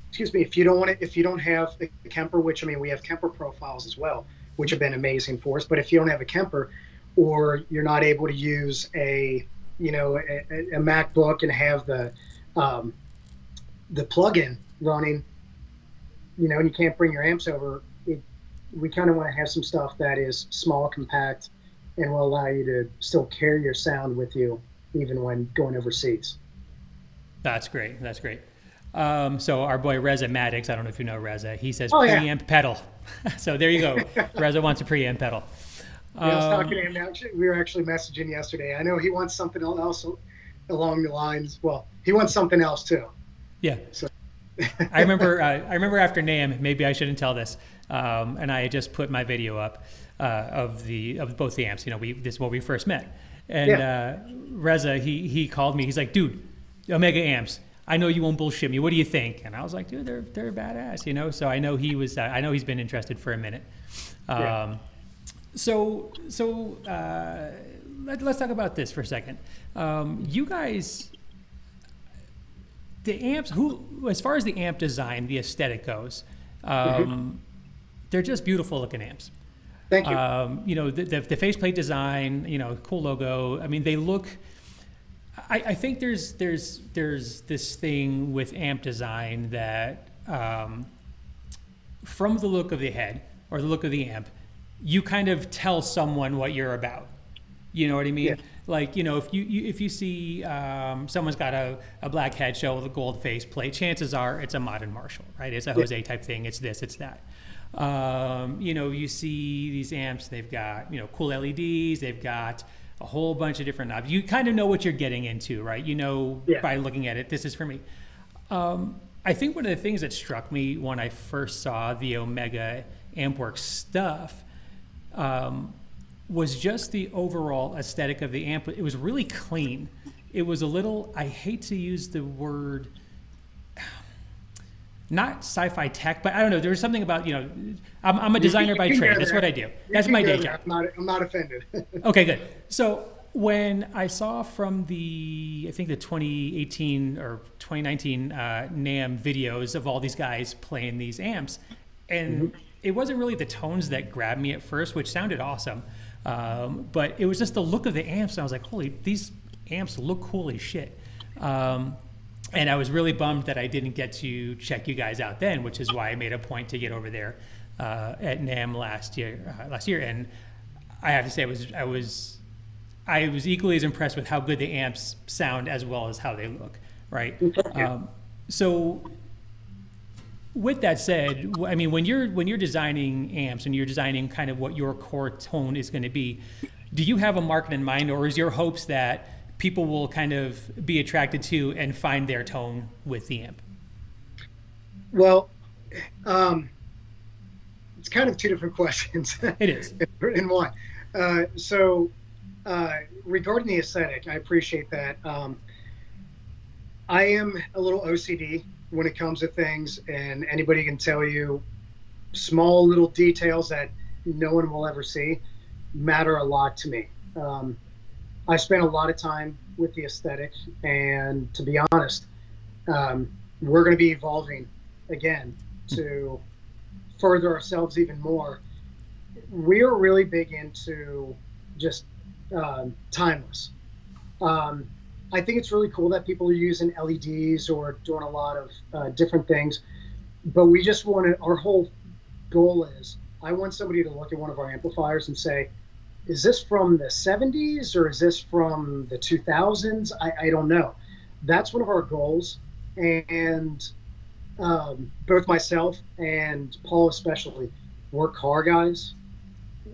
Excuse me. If you don't have a Kemper, which, I mean, we have Kemper profiles as well, which have been amazing for us. But if you don't have a Kemper, or you're not able to use a MacBook and have the plugin running, and you can't bring your amps over, we kind of want to have some stuff that is small, compact, and will allow you to still carry your sound with you even when going overseas. That's great. That's great. So our boy Reza Maddox, I don't know if you know Reza, he says Yeah. preamp pedal. So there you go. Reza wants a preamp pedal. Yeah, I was talking to him. We were actually messaging yesterday. I know he wants something else along the lines. Well, he wants something else too. Yeah. So. I remember after NAMM, maybe I shouldn't tell this, and I had just put my video up of both the amps. You know, this is where we first met, and Reza he called me. He's like, dude, Omega amps. I know you won't bullshit me. What do you think? And I was like, dude, they're badass. You know, so I know he's been interested for a minute. So let's talk about this for a second. You guys. The amps, as far as the amp design, the aesthetic goes, they're just beautiful looking amps. Thank you. You know, the faceplate design, you know, cool logo. I mean, they look. I think there's this thing with amp design that from the look of the head or the look of the amp, you kind of tell someone what you're about. You know what I mean? Yeah. Like, you know, if you see someone's got a black head shell with a gold face plate, chances are it's a modern Marshall, right? It's a Jose type thing. It's this, it's that. You know, you see these amps, they've got, you know, cool LEDs, they've got a whole bunch of different knobs. You kind of know what you're getting into, right? You know, by looking at it, this is for me. I think one of the things that struck me when I first saw the Omega Ampworks stuff was just the overall aesthetic of the amp. It was really clean. It was a little, I hate to use the word, not sci-fi tech, but I don't know. There was something about, you know, I'm a designer by trade. That's what I do. That's my day job. I'm not offended. Okay, good. So when I saw from I think the 2018 or 2019 NAMM videos of all these guys playing these amps, and it wasn't really the tones that grabbed me at first, which sounded awesome. But it was just the look of the amps. And I was like, holy, these amps look cool as shit. And I was really bummed that I didn't get to check you guys out then, which is why I made a point to get over there at NAMM last year. And I have to say, I was equally as impressed with how good the amps sound as well as how they look, right? So with that said, I mean, when you're designing amps and you're designing kind of what your core tone is going to be, do you have a market in mind, or is your hopes that people will kind of be attracted to and find their tone with the amp? Well, it's kind of two different questions. It is. In one. So regarding the aesthetic, I appreciate that. I am a little OCD when it comes to things, and anybody can tell you small little details that no one will ever see matter a lot to me. I spent a lot of time with the aesthetic, and to be honest, we're going to be evolving again to further ourselves even more. We're really big into just timeless. I think it's really cool that people are using LEDs or doing a lot of different things, but we just want to, our whole goal is, I want somebody to look at one of our amplifiers and say, is this from the 70s or is this from the 2000s? I don't know. That's one of our goals. And both myself and Paul especially, we're car guys.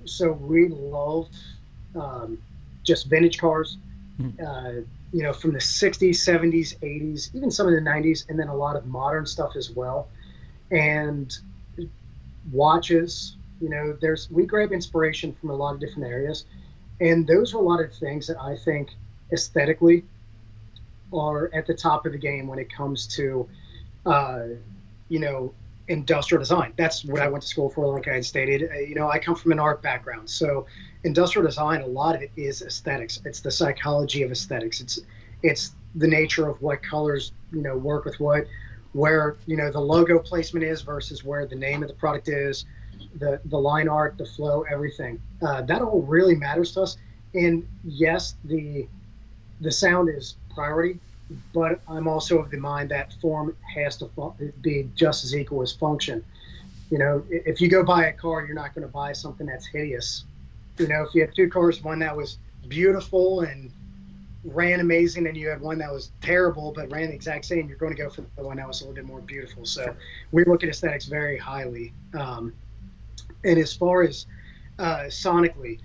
So we love just vintage cars, you know, from the 60s, 70s, 80s, even some of the 90s, and then a lot of modern stuff as well. And watches, you know, we grab inspiration from a lot of different areas, and those are a lot of things that I think aesthetically are at the top of the game when it comes to, you know, industrial design. That's what I went to school for, like I had stated. You know, I come from an art background, so industrial design, a lot of it is aesthetics. It's the psychology of aesthetics. It's the nature of what colors, you know, work with what, where, you know, the logo placement is versus where the name of the product is, the line art, the flow, everything. That all really matters to us. And yes, the sound is priority, but I'm also of the mind that form has to be just as equal as function. If you go buy a car, you're not going to buy something that's hideous. If you had two cars, one that was beautiful and ran amazing, and you had one that was terrible but ran the exact same, you're going to go for the one that was a little bit more beautiful. So we look at aesthetics very highly. And as far as sonically,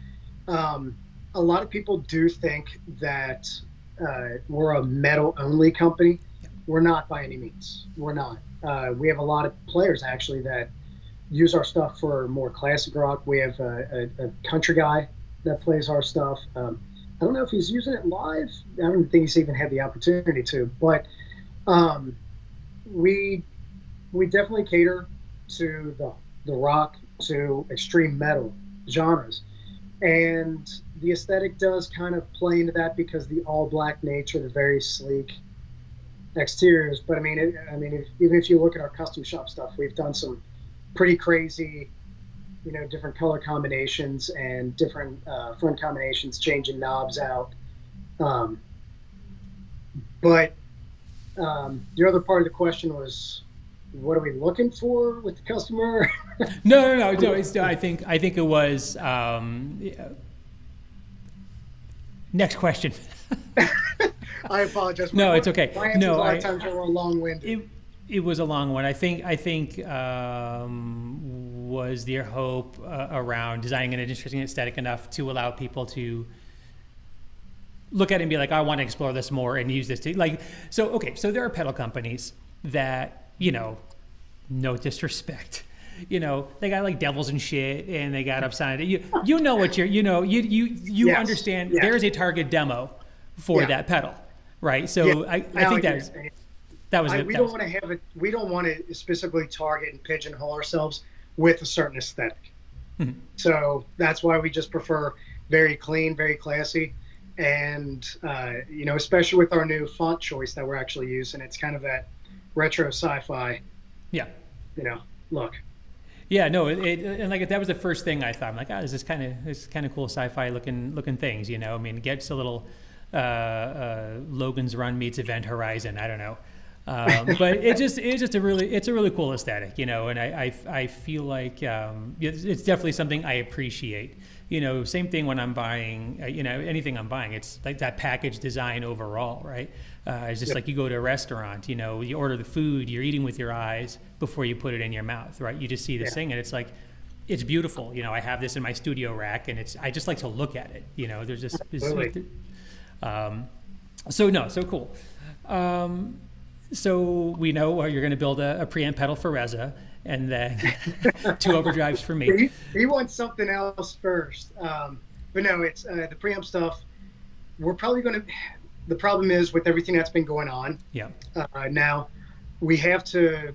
a lot of people do think that we're a metal only company. We're not by any means. We're not. We have a lot of players actually that use our stuff for more classic rock. We have a country guy that plays our stuff. I don't know if he's using it live. I don't think he's even had the opportunity to. But we definitely cater to the rock, to extreme metal genres. And the aesthetic does kind of play into that because the all black nature, the very sleek exteriors. But even if you look at our custom shop stuff, we've done some pretty crazy, different color combinations and different front combinations, changing knobs out. But the other part of the question was, what are we looking for with the customer? No. I think it was next question. I apologize. No, it's okay. My answers a lot of times are long-winded. It was a long one. I think was their hope around designing an interesting aesthetic enough to allow people to look at it and be like, I want to explore this more and use this to so there are pedal companies that, no disrespect, they got like devils and shit and they got upside. You understand there's a target demo for that pedal, right? So I think that was we don't want to have it. We don't want to specifically target and pigeonhole ourselves with a certain aesthetic. Mm-hmm. So that's why we just prefer very clean, very classy. And, especially with our new font choice that we're actually using, it's kind of that retro sci-fi, look. Yeah, no, and like that was the first thing I thought. I'm like, is this kind of cool sci-fi looking things, it gets a little Logan's Run meets Event Horizon. I don't know. But it's a really cool aesthetic, and I feel like it's definitely something I appreciate. Same thing when I'm buying, anything I'm buying, it's like that package design overall, right? It's just like you go to a restaurant, you order the food, you're eating with your eyes before you put it in your mouth, right? You just see this thing and it's like, it's beautiful. I have this in my studio rack and I just like to look at it. There's just this, so cool. So we know you're going to build a preamp pedal for Reza, and then 2 overdrives for me. He wants something else first. But no, it's the preamp stuff. We're probably going to. The problem is with everything that's been going on. Yeah. Now we have to,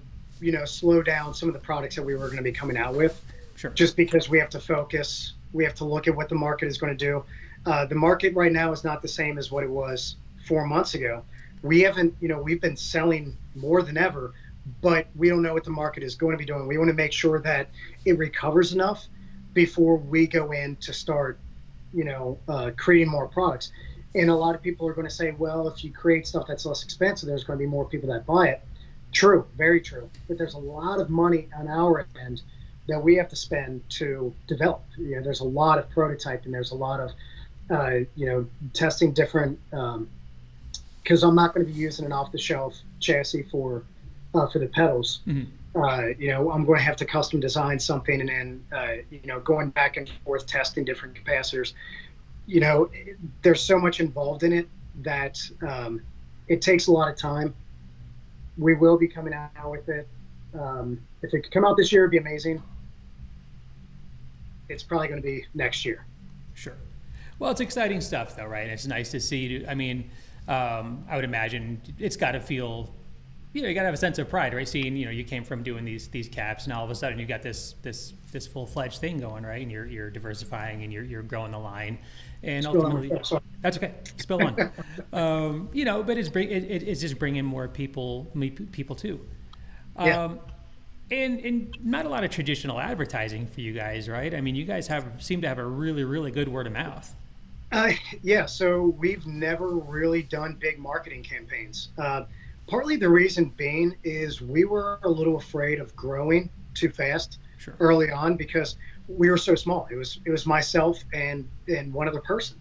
slow down some of the products that we were going to be coming out with. Sure. Just because we have to focus. We have to look at what the market is going to do. The market right now is not the same as what it was 4 months ago. We haven't, we've been selling more than ever, but we don't know what the market is going to be doing. We want to make sure that it recovers enough before we go in to start, creating more products. And a lot of people are going to say, well, if you create stuff that's less expensive, there's going to be more people that buy it. True, very true. But there's a lot of money on our end that we have to spend to develop. There's a lot of prototyping. There's a lot of, testing different, because I'm not going to be using an off-the-shelf chassis for the pedals. Mm-hmm. I'm going to have to custom design something, and then going back and forth testing different capacitors. There's so much involved in it that it takes a lot of time. We will be coming out with it. If it could come out this year, it'd be amazing. It's probably going to be next year. Sure. Well, it's exciting stuff, though, right? It's nice to see. I would imagine it's got to feel, you got to have a sense of pride, right? Seeing, you came from doing these caps, and all of a sudden you got this full-fledged thing going, right? And you're diversifying and you're growing the line, and ultimately, that's okay. Spill one. But it's just bringing more people too. And not a lot of traditional advertising for you guys, right? You guys seem to have a really, really good word of mouth. So we've never really done big marketing campaigns. Partly the reason being is we were a little afraid of growing too fast Sure. early on because we were so small. It was myself and one other person.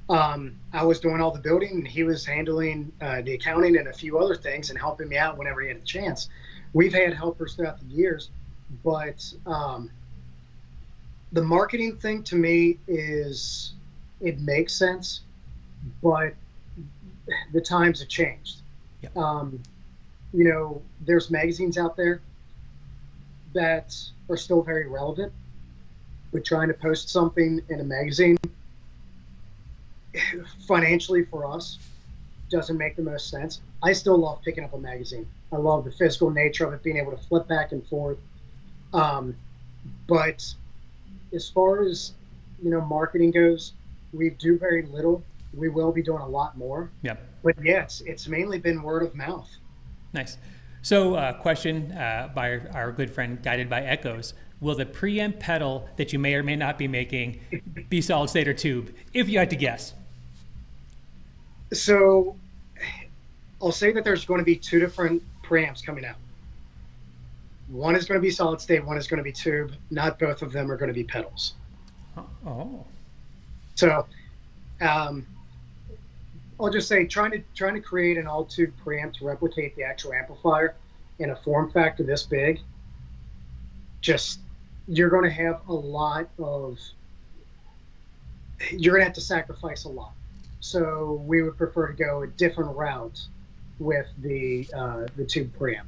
I was doing all the building, and he was handling the accounting and a few other things and helping me out whenever he had a chance. We've had helpers throughout the years, but the marketing thing to me it makes sense, but the times have changed. Yeah. There's magazines out there that are still very relevant, but trying to post something in a magazine financially for us doesn't make the most sense. I still love picking up a magazine. I love the physical nature of it, being able to flip back and forth. But as far as marketing goes, we do very little. We will be doing a lot more. Yep. But yes, it's mainly been word of mouth. Nice. So, question by our good friend Guided by Echoes: will the preamp pedal that you may or may not be making be solid state or tube? If you had to guess. So, I'll say that there's going to be two different preamps coming out. One is going to be solid state. One is going to be tube. Not both of them are going to be pedals. Oh. So, I'll just say trying to create an all tube preamp to replicate the actual amplifier in a form factor this big. You're going to have to sacrifice a lot. So we would prefer to go a different route with the tube preamp.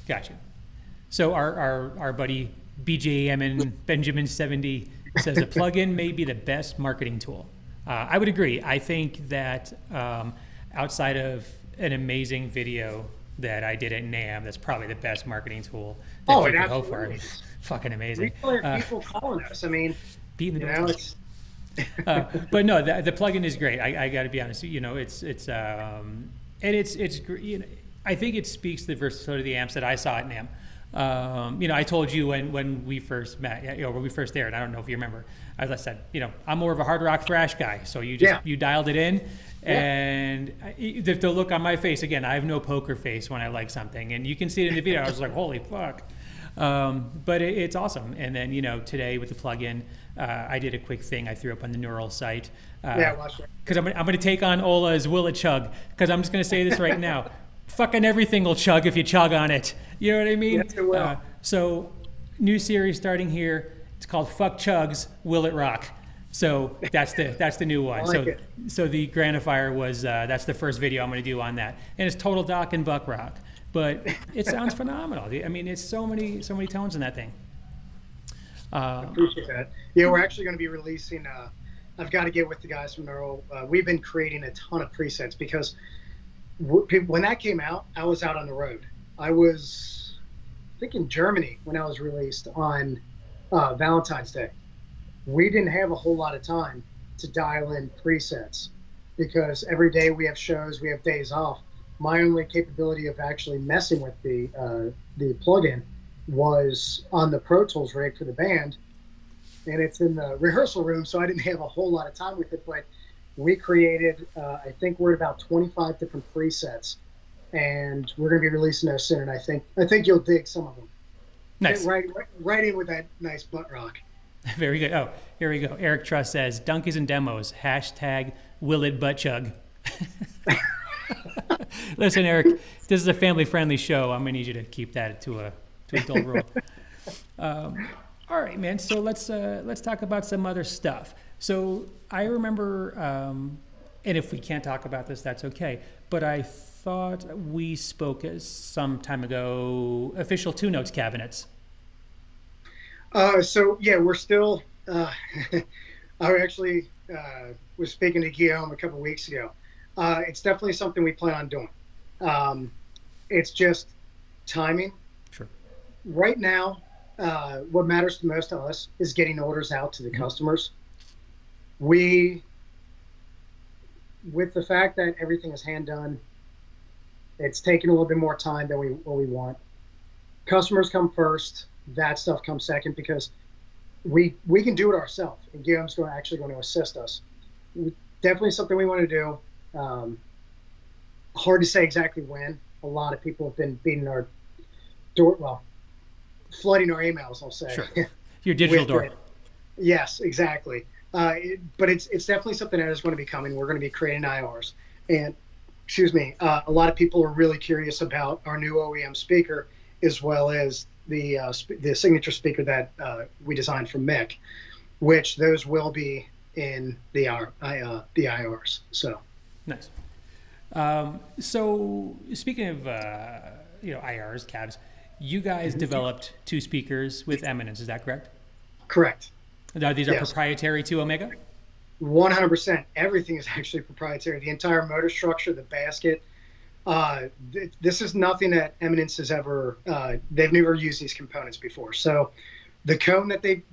Gotcha. So our buddy BJM and Benjamin 70 says a plugin may be the best marketing tool. I would agree. I think that outside of an amazing video that I did at NAMM, that's probably the best marketing tool that you can hope for. It's fucking amazing. We have people calling us. I mean, beating the door. But no, the plugin is great. I got to be honest. I think it speaks to the versatility of the amps that I saw at NAMM. I told you when we first met, when we first aired. I don't know if you remember. As I said, I'm more of a hard rock thrash guy. So you dialed it in, and the look on my face again. I have no poker face when I like something, and you can see it in the video. I was like, holy fuck. But it's awesome. And then today with the plugin, I did a quick thing. I threw up on the Neural site. Watch it. Because I'm going to take on Ola's Will It Chug. Because I'm just going to say this right now. Fucking everything will chug if you chug on it. You know what I mean? Yes, it will. So, new series starting here. It's called Fuck Chugs, Will It Rock? So that's the new one. So the Granophyre was that's the first video I'm going to do on that, and it's total Doc and Buck rock. But it sounds phenomenal. I mean, it's so many tones in that thing. I appreciate that. Yeah, we're actually going to be releasing. I've got to get with the guys from Neural. We've been creating a ton of presets because when that came out, I was out on the road. I was, I think, in Germany when I was released on Valentine's Day. We didn't have a whole lot of time to dial in presets because every day we have shows, we have days off. My only capability of actually messing with the plugin was on the Pro Tools rig for the band, and it's in the rehearsal room, so I didn't have a whole lot of time with it. But we created, I think we're at about 25 different presets, and we're going to be releasing those soon. I think you'll dig some of them. Nice. Right in with that nice butt rock. Very good. Oh, here we go. Eric Truss says, Dunkies and Demos, hashtag will it butt chug. Listen, Eric, this is a family-friendly show. I'm going to need you to keep that to a dull rule. All right, man. So let's talk about some other stuff. So I remember, and if we can't talk about this, that's okay. But I thought we spoke some time ago, official 2-notes cabinets. So yeah, we're still. I actually was speaking to Guillaume a couple of weeks ago. It's definitely something we plan on doing. It's just timing. Sure. Right now, what matters the most to us is getting orders out to the customers. With the fact that everything is hand done, it's taking a little bit more time than we want. Customers come first. That stuff comes second because we can do it ourselves, and Guillaume's actually going to assist us. Definitely something we want to do. Hard to say exactly when. A lot of people have been beating our door. Well, flooding our emails, I'll say. Sure. Your digital door. Yes, exactly. But it's definitely something that is going to be coming. We're going to be creating IRs, and excuse me, a lot of people are really curious about our new OEM speaker, as well as the signature speaker that we designed for Mick, which those will be in the IRs. So nice. So speaking of IRs, cabs, you guys developed two speakers with Eminence. Is that correct? Correct. These are proprietary to Omega? 100%. Everything is actually proprietary. The entire motor structure, the basket. This is nothing that Eminence has ever. They've never used these components before. So the cone that they've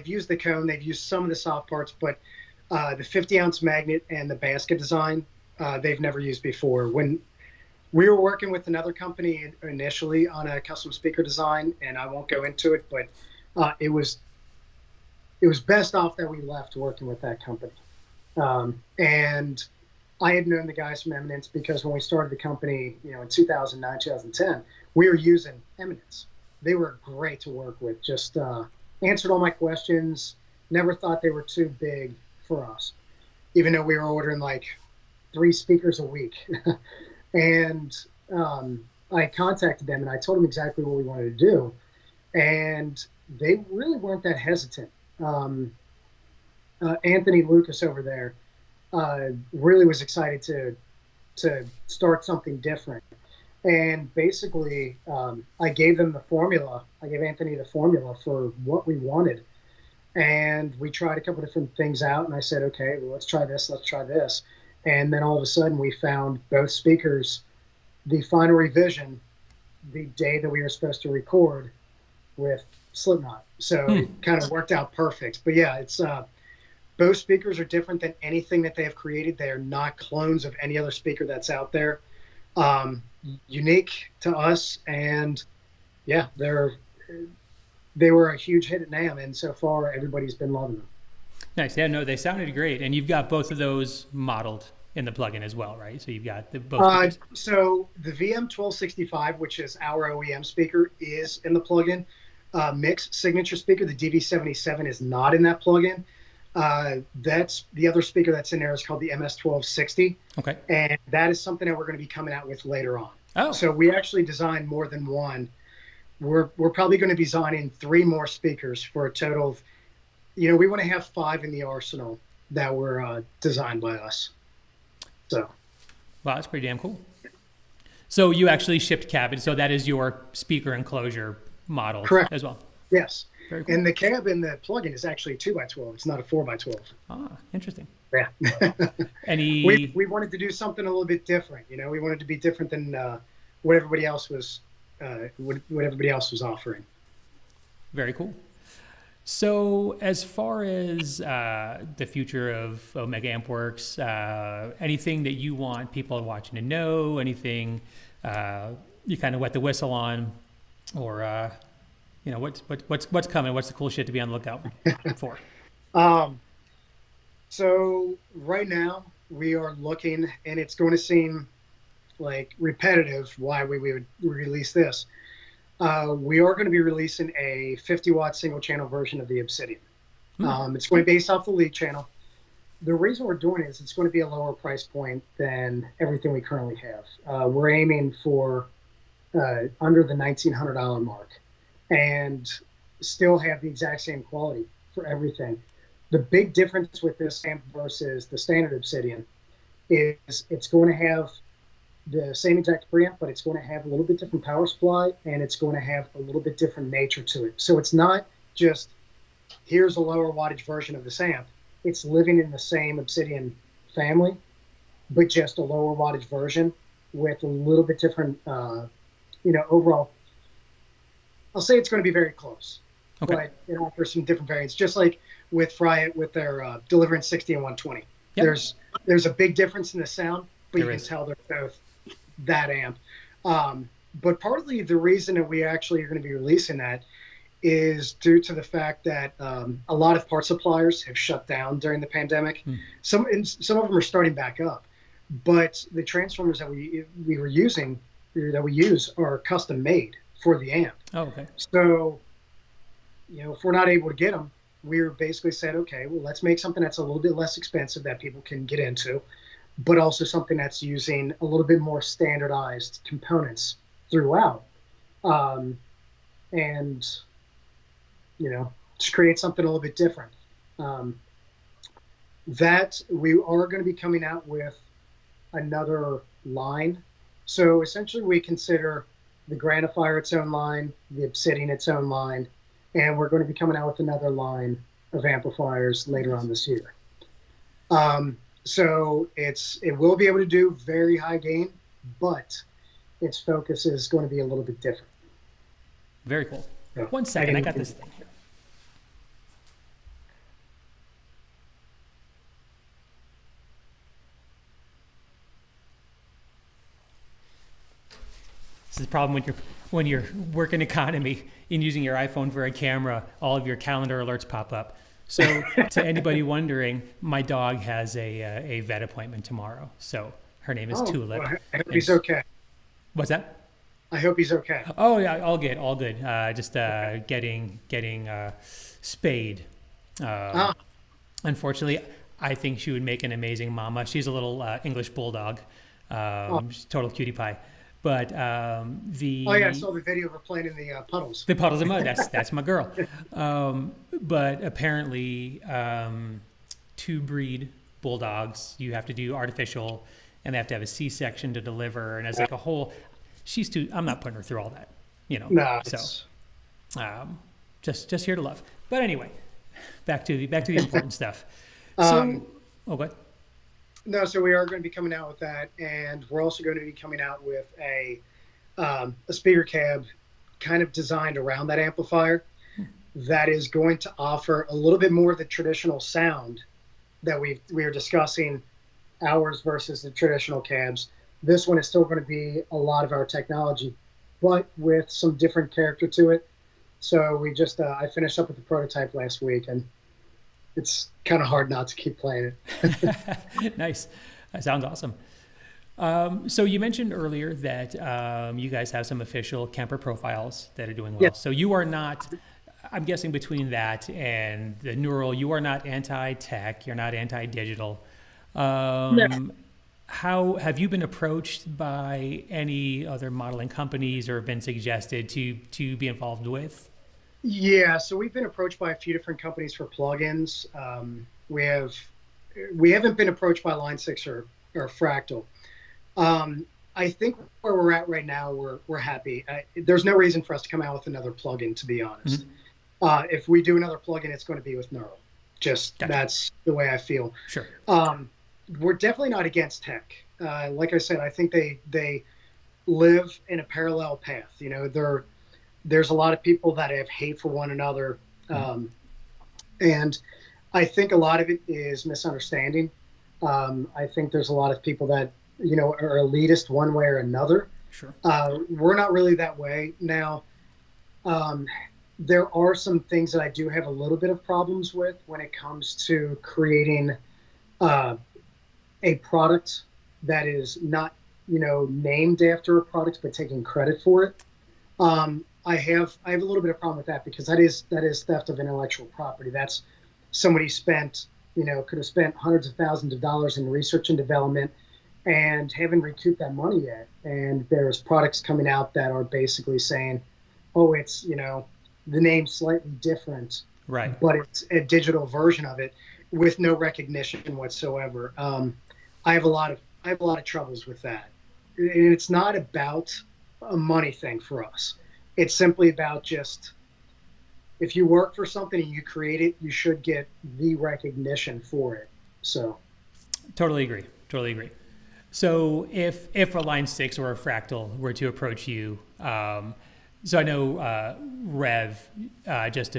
used the cone. They've used some of the soft parts, but the 50-ounce magnet and the basket design, they've never used before. When we were working with another company initially on a custom speaker design, and I won't go into it, but it was best off that we left working with that company. And I had known the guys from Eminence because when we started the company, in 2009, 2010, we were using Eminence. They were great to work with, just answered all my questions, never thought they were too big for us, even though we were ordering like 3 speakers a week. And I contacted them and I told them exactly what we wanted to do. And they really weren't that hesitant. Anthony Lucas over there really was excited to start something different. And basically, I gave them the formula. I gave Anthony the formula for what we wanted. And we tried a couple different things out. And I said, okay, well, let's try this. Let's try this. And then all of a sudden, we found both speakers, the final revision, the day that we were supposed to record with Slipknot. So it kind of worked out perfect. But yeah, it's both speakers are different than anything that they have created. They are not clones of any other speaker that's out there. Unique to us, and yeah, they were a huge hit at NAMM, and so far everybody's been loving them. Nice. Yeah, no, they sounded great, and you've got both of those modeled in the plugin as well, right? So you've got both. So the VM1265, which is our OEM speaker, is in the plugin. Mick's signature speaker, the DV77, is not in that plugin. That's the other speaker that's in there is called the MS1260. Okay. And that is something that we're going to be coming out with later on. Oh. So we actually designed more than one. We're probably going to be designing 3 more speakers for a total of, we want to have 5 in the arsenal that were designed by us. So. Wow, that's pretty damn cool. So you actually shipped cabin. So that is your speaker enclosure model. Correct. As well. Yes. Very cool. And the cab in the plugin is actually 2x12. It's not a 4x12. Ah, interesting. Yeah. We wanted to do something a little bit different. We wanted to be different than what everybody else was offering. Very cool. So as far as the future of Omega Ampworks, anything that you want people watching to know, anything you kind of wet the whistle on, or what's coming? What's the cool shit to be on the lookout for? So right now we are looking, and it's going to seem like repetitive why we would release this. We are going to be releasing a 50-watt single-channel version of the Obsidian. It's going to be based off the lead channel. The reason we're doing it is it's going to be a lower price point than everything we currently have. We're aiming for under the $1,900 mark and still have the exact same quality for everything. The big difference with this amp versus the standard Obsidian is it's going to have the same exact preamp, but it's going to have a little bit different power supply, and it's going to have a little bit different nature to it. So it's not just, here's a lower wattage version of this amp. It's living in the same Obsidian family, but just a lower wattage version with a little bit different, overall. I'll say it's going to be very close, okay, but it offers some different variants, just like with Fryit with their Deliverance 60 and 120. Yep. There's a big difference in the sound, but you can tell they're both that amp. But partly the reason that we actually are going to be releasing that is due to the fact that a lot of part suppliers have shut down during the pandemic. Some of them are starting back up, but the transformers that we use are custom made for the amp. Oh, okay. So if we're not able to get them, we basically said, okay, well, let's make something that's a little bit less expensive that people can get into, but also something that's using a little bit more standardized components throughout. And, just create something a little bit different. That we are going to be coming out with another line. So essentially we consider the Granta Fire its own line, the Obsidian its own line, and we're going to be coming out with another line of amplifiers later on this year. So it will be able to do very high gain, but its focus is going to be a little bit different. Very cool. Yeah. 1 second, I got this thing here. This is the problem when you're working economy and using your iPhone for a camera, all of your calendar alerts pop up. So to anybody wondering, my dog has a vet appointment tomorrow. So her name is Tulip. Well, I hope he's okay. What's that? I hope he's okay. Oh yeah, all good. Just getting spayed. Unfortunately, I think she would make an amazing mama. She's a little English bulldog, she's total cutie pie. But Oh yeah, I saw the video of her playing in the puddles. The puddles of mud. That's my girl. But apparently, to breed bulldogs, you have to do artificial, and they have to have a C-section to deliver, and it's like a whole. She's too. I'm not putting her through all that, No. So, just here to love. But anyway, back to the important stuff. So, go ahead. No, so we are going to be coming out with that, and we're also going to be coming out with a speaker cab kind of designed around that amplifier that is going to offer a little bit more of the traditional sound that we were discussing, ours versus the traditional cabs. This one is still going to be a lot of our technology, but with some different character to it. So we just I finished up with the prototype last week, and it's kind of hard not to keep playing it. Nice. That sounds awesome. So you mentioned earlier that you guys have some official camper profiles that are doing well. Yes. So you are not, I'm guessing between that and the neural, you are not anti-tech, you're not anti-digital. No. How have you been approached by any other modeling companies or been suggested to be involved with? Yeah, so we've been approached by a few different companies for plugins. We haven't been approached by Line 6 or Fractal. I think where we're at right now, we're happy. There's no reason for us to come out with another plugin, to be honest. Mm-hmm. If we do another plugin, it's going to be with Neural. Just gotcha. That's the way I feel. Sure. We're definitely not against tech. Like I said, I think they live in a parallel path. There's a lot of people that have hate for one another. And I think a lot of it is misunderstanding. I think there's a lot of people that, are elitist one way or another. Sure. We're not really that way. Now, there are some things that I do have a little bit of problems with when it comes to creating a product that is not, named after a product, but taking credit for it. I have a little bit of problem with that because that is theft of intellectual property. That's somebody spent, could have spent hundreds of thousands of dollars in research and development and haven't recouped that money yet. And there's products coming out that are basically saying, oh, it's, the name's slightly different, right? But it's a digital version of it with no recognition whatsoever. I have a lot of troubles with that. And it's not about a money thing for us. It's simply about just, if you work for something and you create it, you should get the recognition for it. So, totally agree. So, if a Line 6 or a Fractal were to approach you, so I know Rev just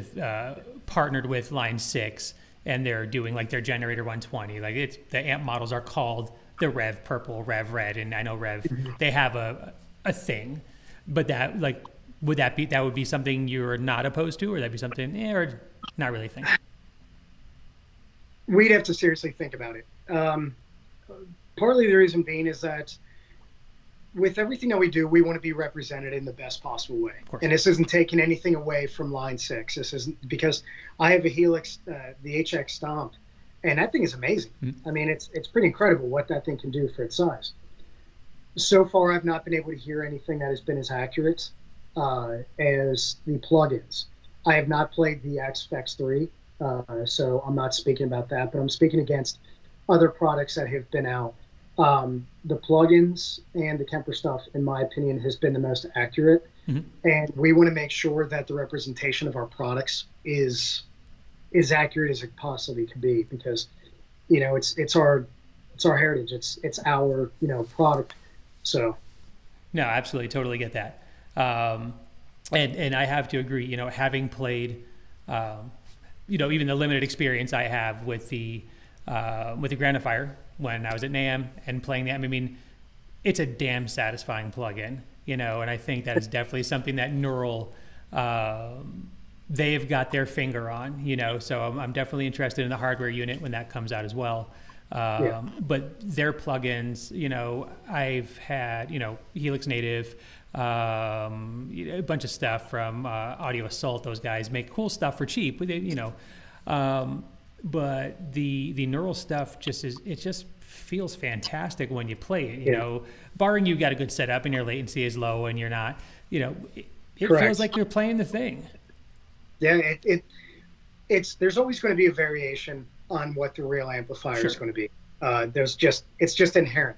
partnered with Line 6, and they're doing like their Generator 120. Like the amp models are called the Rev Purple, Rev Red, and I know Rev they have a thing, but that like. Would that be something you're not opposed to, or that'd be something, or not really a thing? We'd have to seriously think about it. Partly the reason being is that with everything that we do, we want to be represented in the best possible way. course. And this isn't taking anything away from Line 6. This isn't, because I have a Helix, the HX Stomp, and that thing is amazing. I mean, it's pretty incredible what that thing can do for its size. So far, I've not been able to hear anything that has been as accurate as the plugins. I have not played the X-Fex 3, so I'm not speaking about that, but I'm speaking against other products that have been out. The plugins and the Kemper stuff, in my opinion, has been the most accurate. And we want to make sure that the representation of our products is as accurate as it possibly could be, because, you know, it's our heritage. It's our, you know, product. So. No, absolutely. Totally get that. And I have to agree, you know, having played, you know, even the limited experience I have with the Granta Fire when I was at NAMM and playing that, I mean, it's a damn satisfying plugin, you know, and I think that is definitely something that Neural, they've got their finger on, you know, so I'm definitely interested in the hardware unit when that comes out as well. But their plugins, you know, I've had, you know, Helix Native, a bunch of stuff from Audio Assault. Those guys make cool stuff for cheap, you know, but the Neural stuff it just feels fantastic when you play it, you know, barring you got a good setup and your latency is low and you're not, you know, it feels like you're playing the thing. Yeah, there's always going to be a variation on what the real amplifier is going to be. It's just inherent.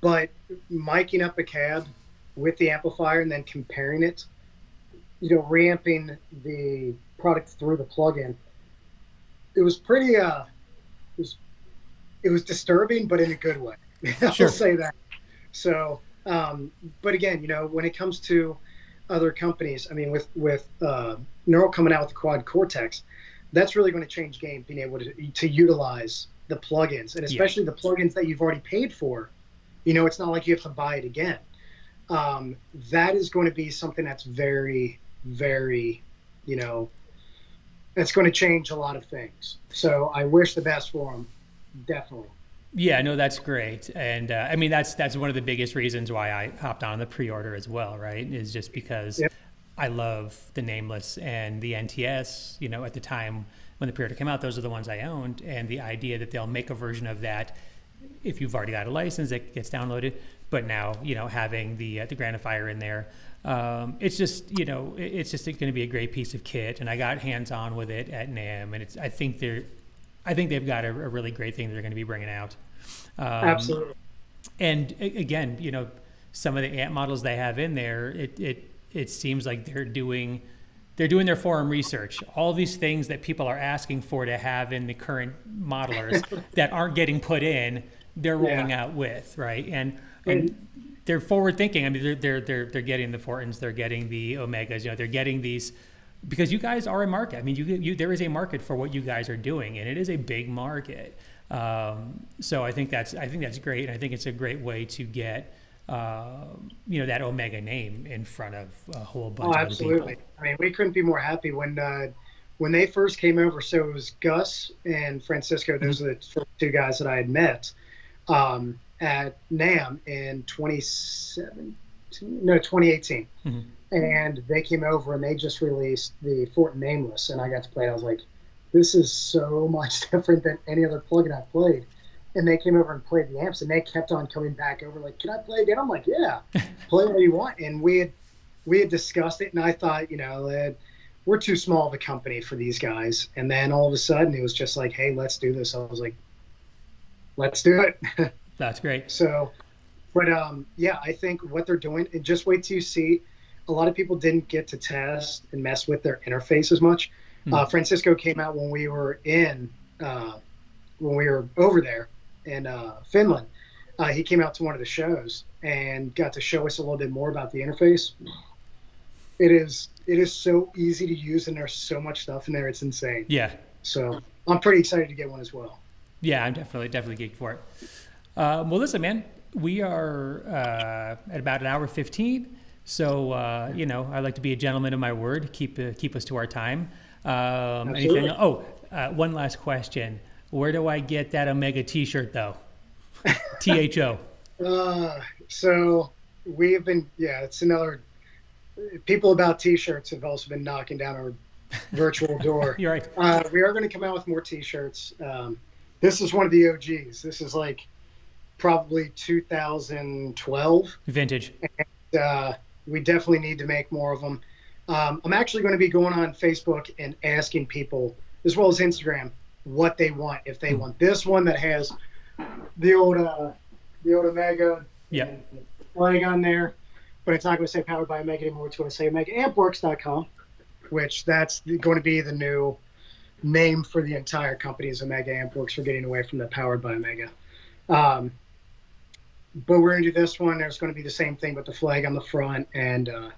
But miking up a cab with the amplifier and then comparing it, you know, reamping the product through the plugin, it was pretty, it was disturbing, but in a good way. I'll say that. So, but again, you know, when it comes to other companies, I mean, with Neural coming out with the Quad Cortex, that's really going to change game, being able to utilize the plugins, and especially the plugins that you've already paid for. You know, it's not like you have to buy it again. That is going to be something that's very, very, you know, that's going to change a lot of things. So I wish the best for them, definitely. Yeah, no, that's great. And I mean, that's one of the biggest reasons why I hopped on the pre-order as well, right? Is just because I love the Nameless and the NTS, you know, at the time when the pre-order came out, those are the ones I owned. And the idea that they'll make a version of that, if you've already got a license, that gets downloaded. But now, you know, having the Granophyre in there, it's just, you know, it's just going to be a great piece of kit. And I got hands-on with it at NAMM, and I think they've got a really great thing they're going to be bringing out. Absolutely. And again, you know, some of the amp models they have in there, it seems like they're doing their forum research. All these things that people are asking for to have in the current modelers that aren't getting put in, they're rolling out with, right? And they're forward thinking. I mean, they're getting the Fortins, they're getting the Omegas, you know, they're getting these, because you guys are a market. I mean, there is a market for what you guys are doing, and it is a big market. So I think that's great, and I think it's a great way to get you know, that Omega name in front of a whole bunch of other people. I mean, we couldn't be more happy when they first came over. So it was Gus and Francisco. Those are the first two guys that I had met at NAMM in 2018. And they came over and they just released the Fortin Nameless, and I got to play it. I was like, this is so much different than any other plugin I've played. And they came over and played the amps, and they kept on coming back over, like, can I play again? I'm like, yeah, play what you want. And we had discussed it, and I thought, you know, we're too small of a company for these guys. And then all of a sudden, it was just like, hey, let's do this. I was like, let's do it. That's great. So, but yeah, I think what they're doing, and just wait till you see. A lot of people didn't get to test and mess with their interface as much. Francisco came out when we were over there in Finland. He came out to one of the shows and got to show us a little bit more about the interface. It is so easy to use, and there's so much stuff in there. It's insane. Yeah. So I'm pretty excited to get one as well. Yeah, I'm definitely geeked for it. Well, listen, man, we are at about an hour 15. So, you know, I like to be a gentleman of my word, keep us to our time. Anything? One last question. Where do I get that Omega t-shirt though? THO. So we've been, yeah, it's another. People about T-shirts have also been knocking down our virtual door. You're right. We are going to come out with more T-shirts. This is one of the OGs. This is like probably 2012. Vintage. We definitely need to make more of them. I'm actually going to be going on Facebook and asking people, as well as Instagram, what they want. If they want this one that has the old Omega flag on there, but it's not going to say powered by Omega anymore. It's going to say Omega Ampworks.com, which that's going to be the new name for the entire company is Omega Ampworks. We're getting away from the powered by Omega. But we're going to do this one. There's going to be the same thing with the flag on the front. And I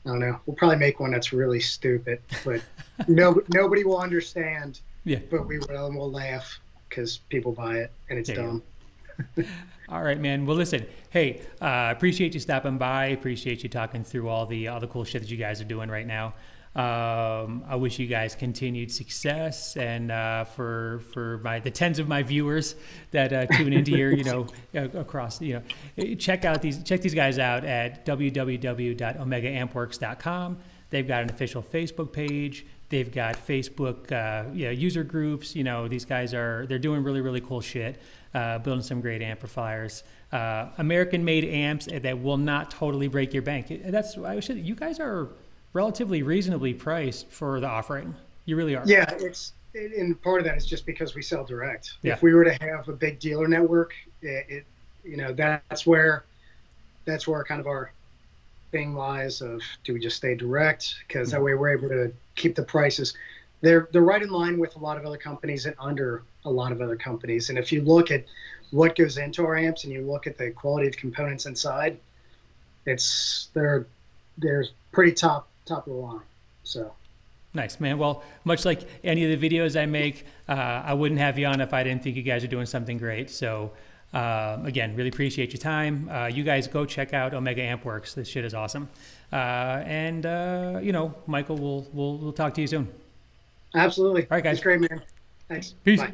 don't know. We'll probably make one that's really stupid, but nobody will understand. Yeah. But we'll laugh because people buy it and it's dumb. All right, man. Well, listen. Hey, appreciate you stopping by. Appreciate you talking through all the cool shit that you guys are doing right now. I wish you guys continued success, and for the tens of my viewers that tune into your, across, check these guys out at www.omegaampworks.com. They've got an official Facebook page. They've got Facebook user groups. These guys they're doing really, really cool shit, building some great amplifiers, American-made amps that will not totally break your bank. You guys are relatively reasonably priced for the offering. You really are. Yeah, and part of that is just because we sell direct. Yeah. If we were to have a big dealer network, that's where kind of our thing lies of, do we just stay direct? Because that way we're able to keep the prices. They're right in line with a lot of other companies and under a lot of other companies. And if you look at what goes into our amps and you look at the quality of components inside, they're pretty top of the line. So nice, man. Well, much like any of the videos I make, I wouldn't have you on if I didn't think you guys are doing something great. So again, really appreciate your time. You guys go check out Omega Ampworks. This shit is awesome. Michael, we'll talk to you soon. Absolutely. All right, guys. It's great, man. Thanks. Peace. Bye.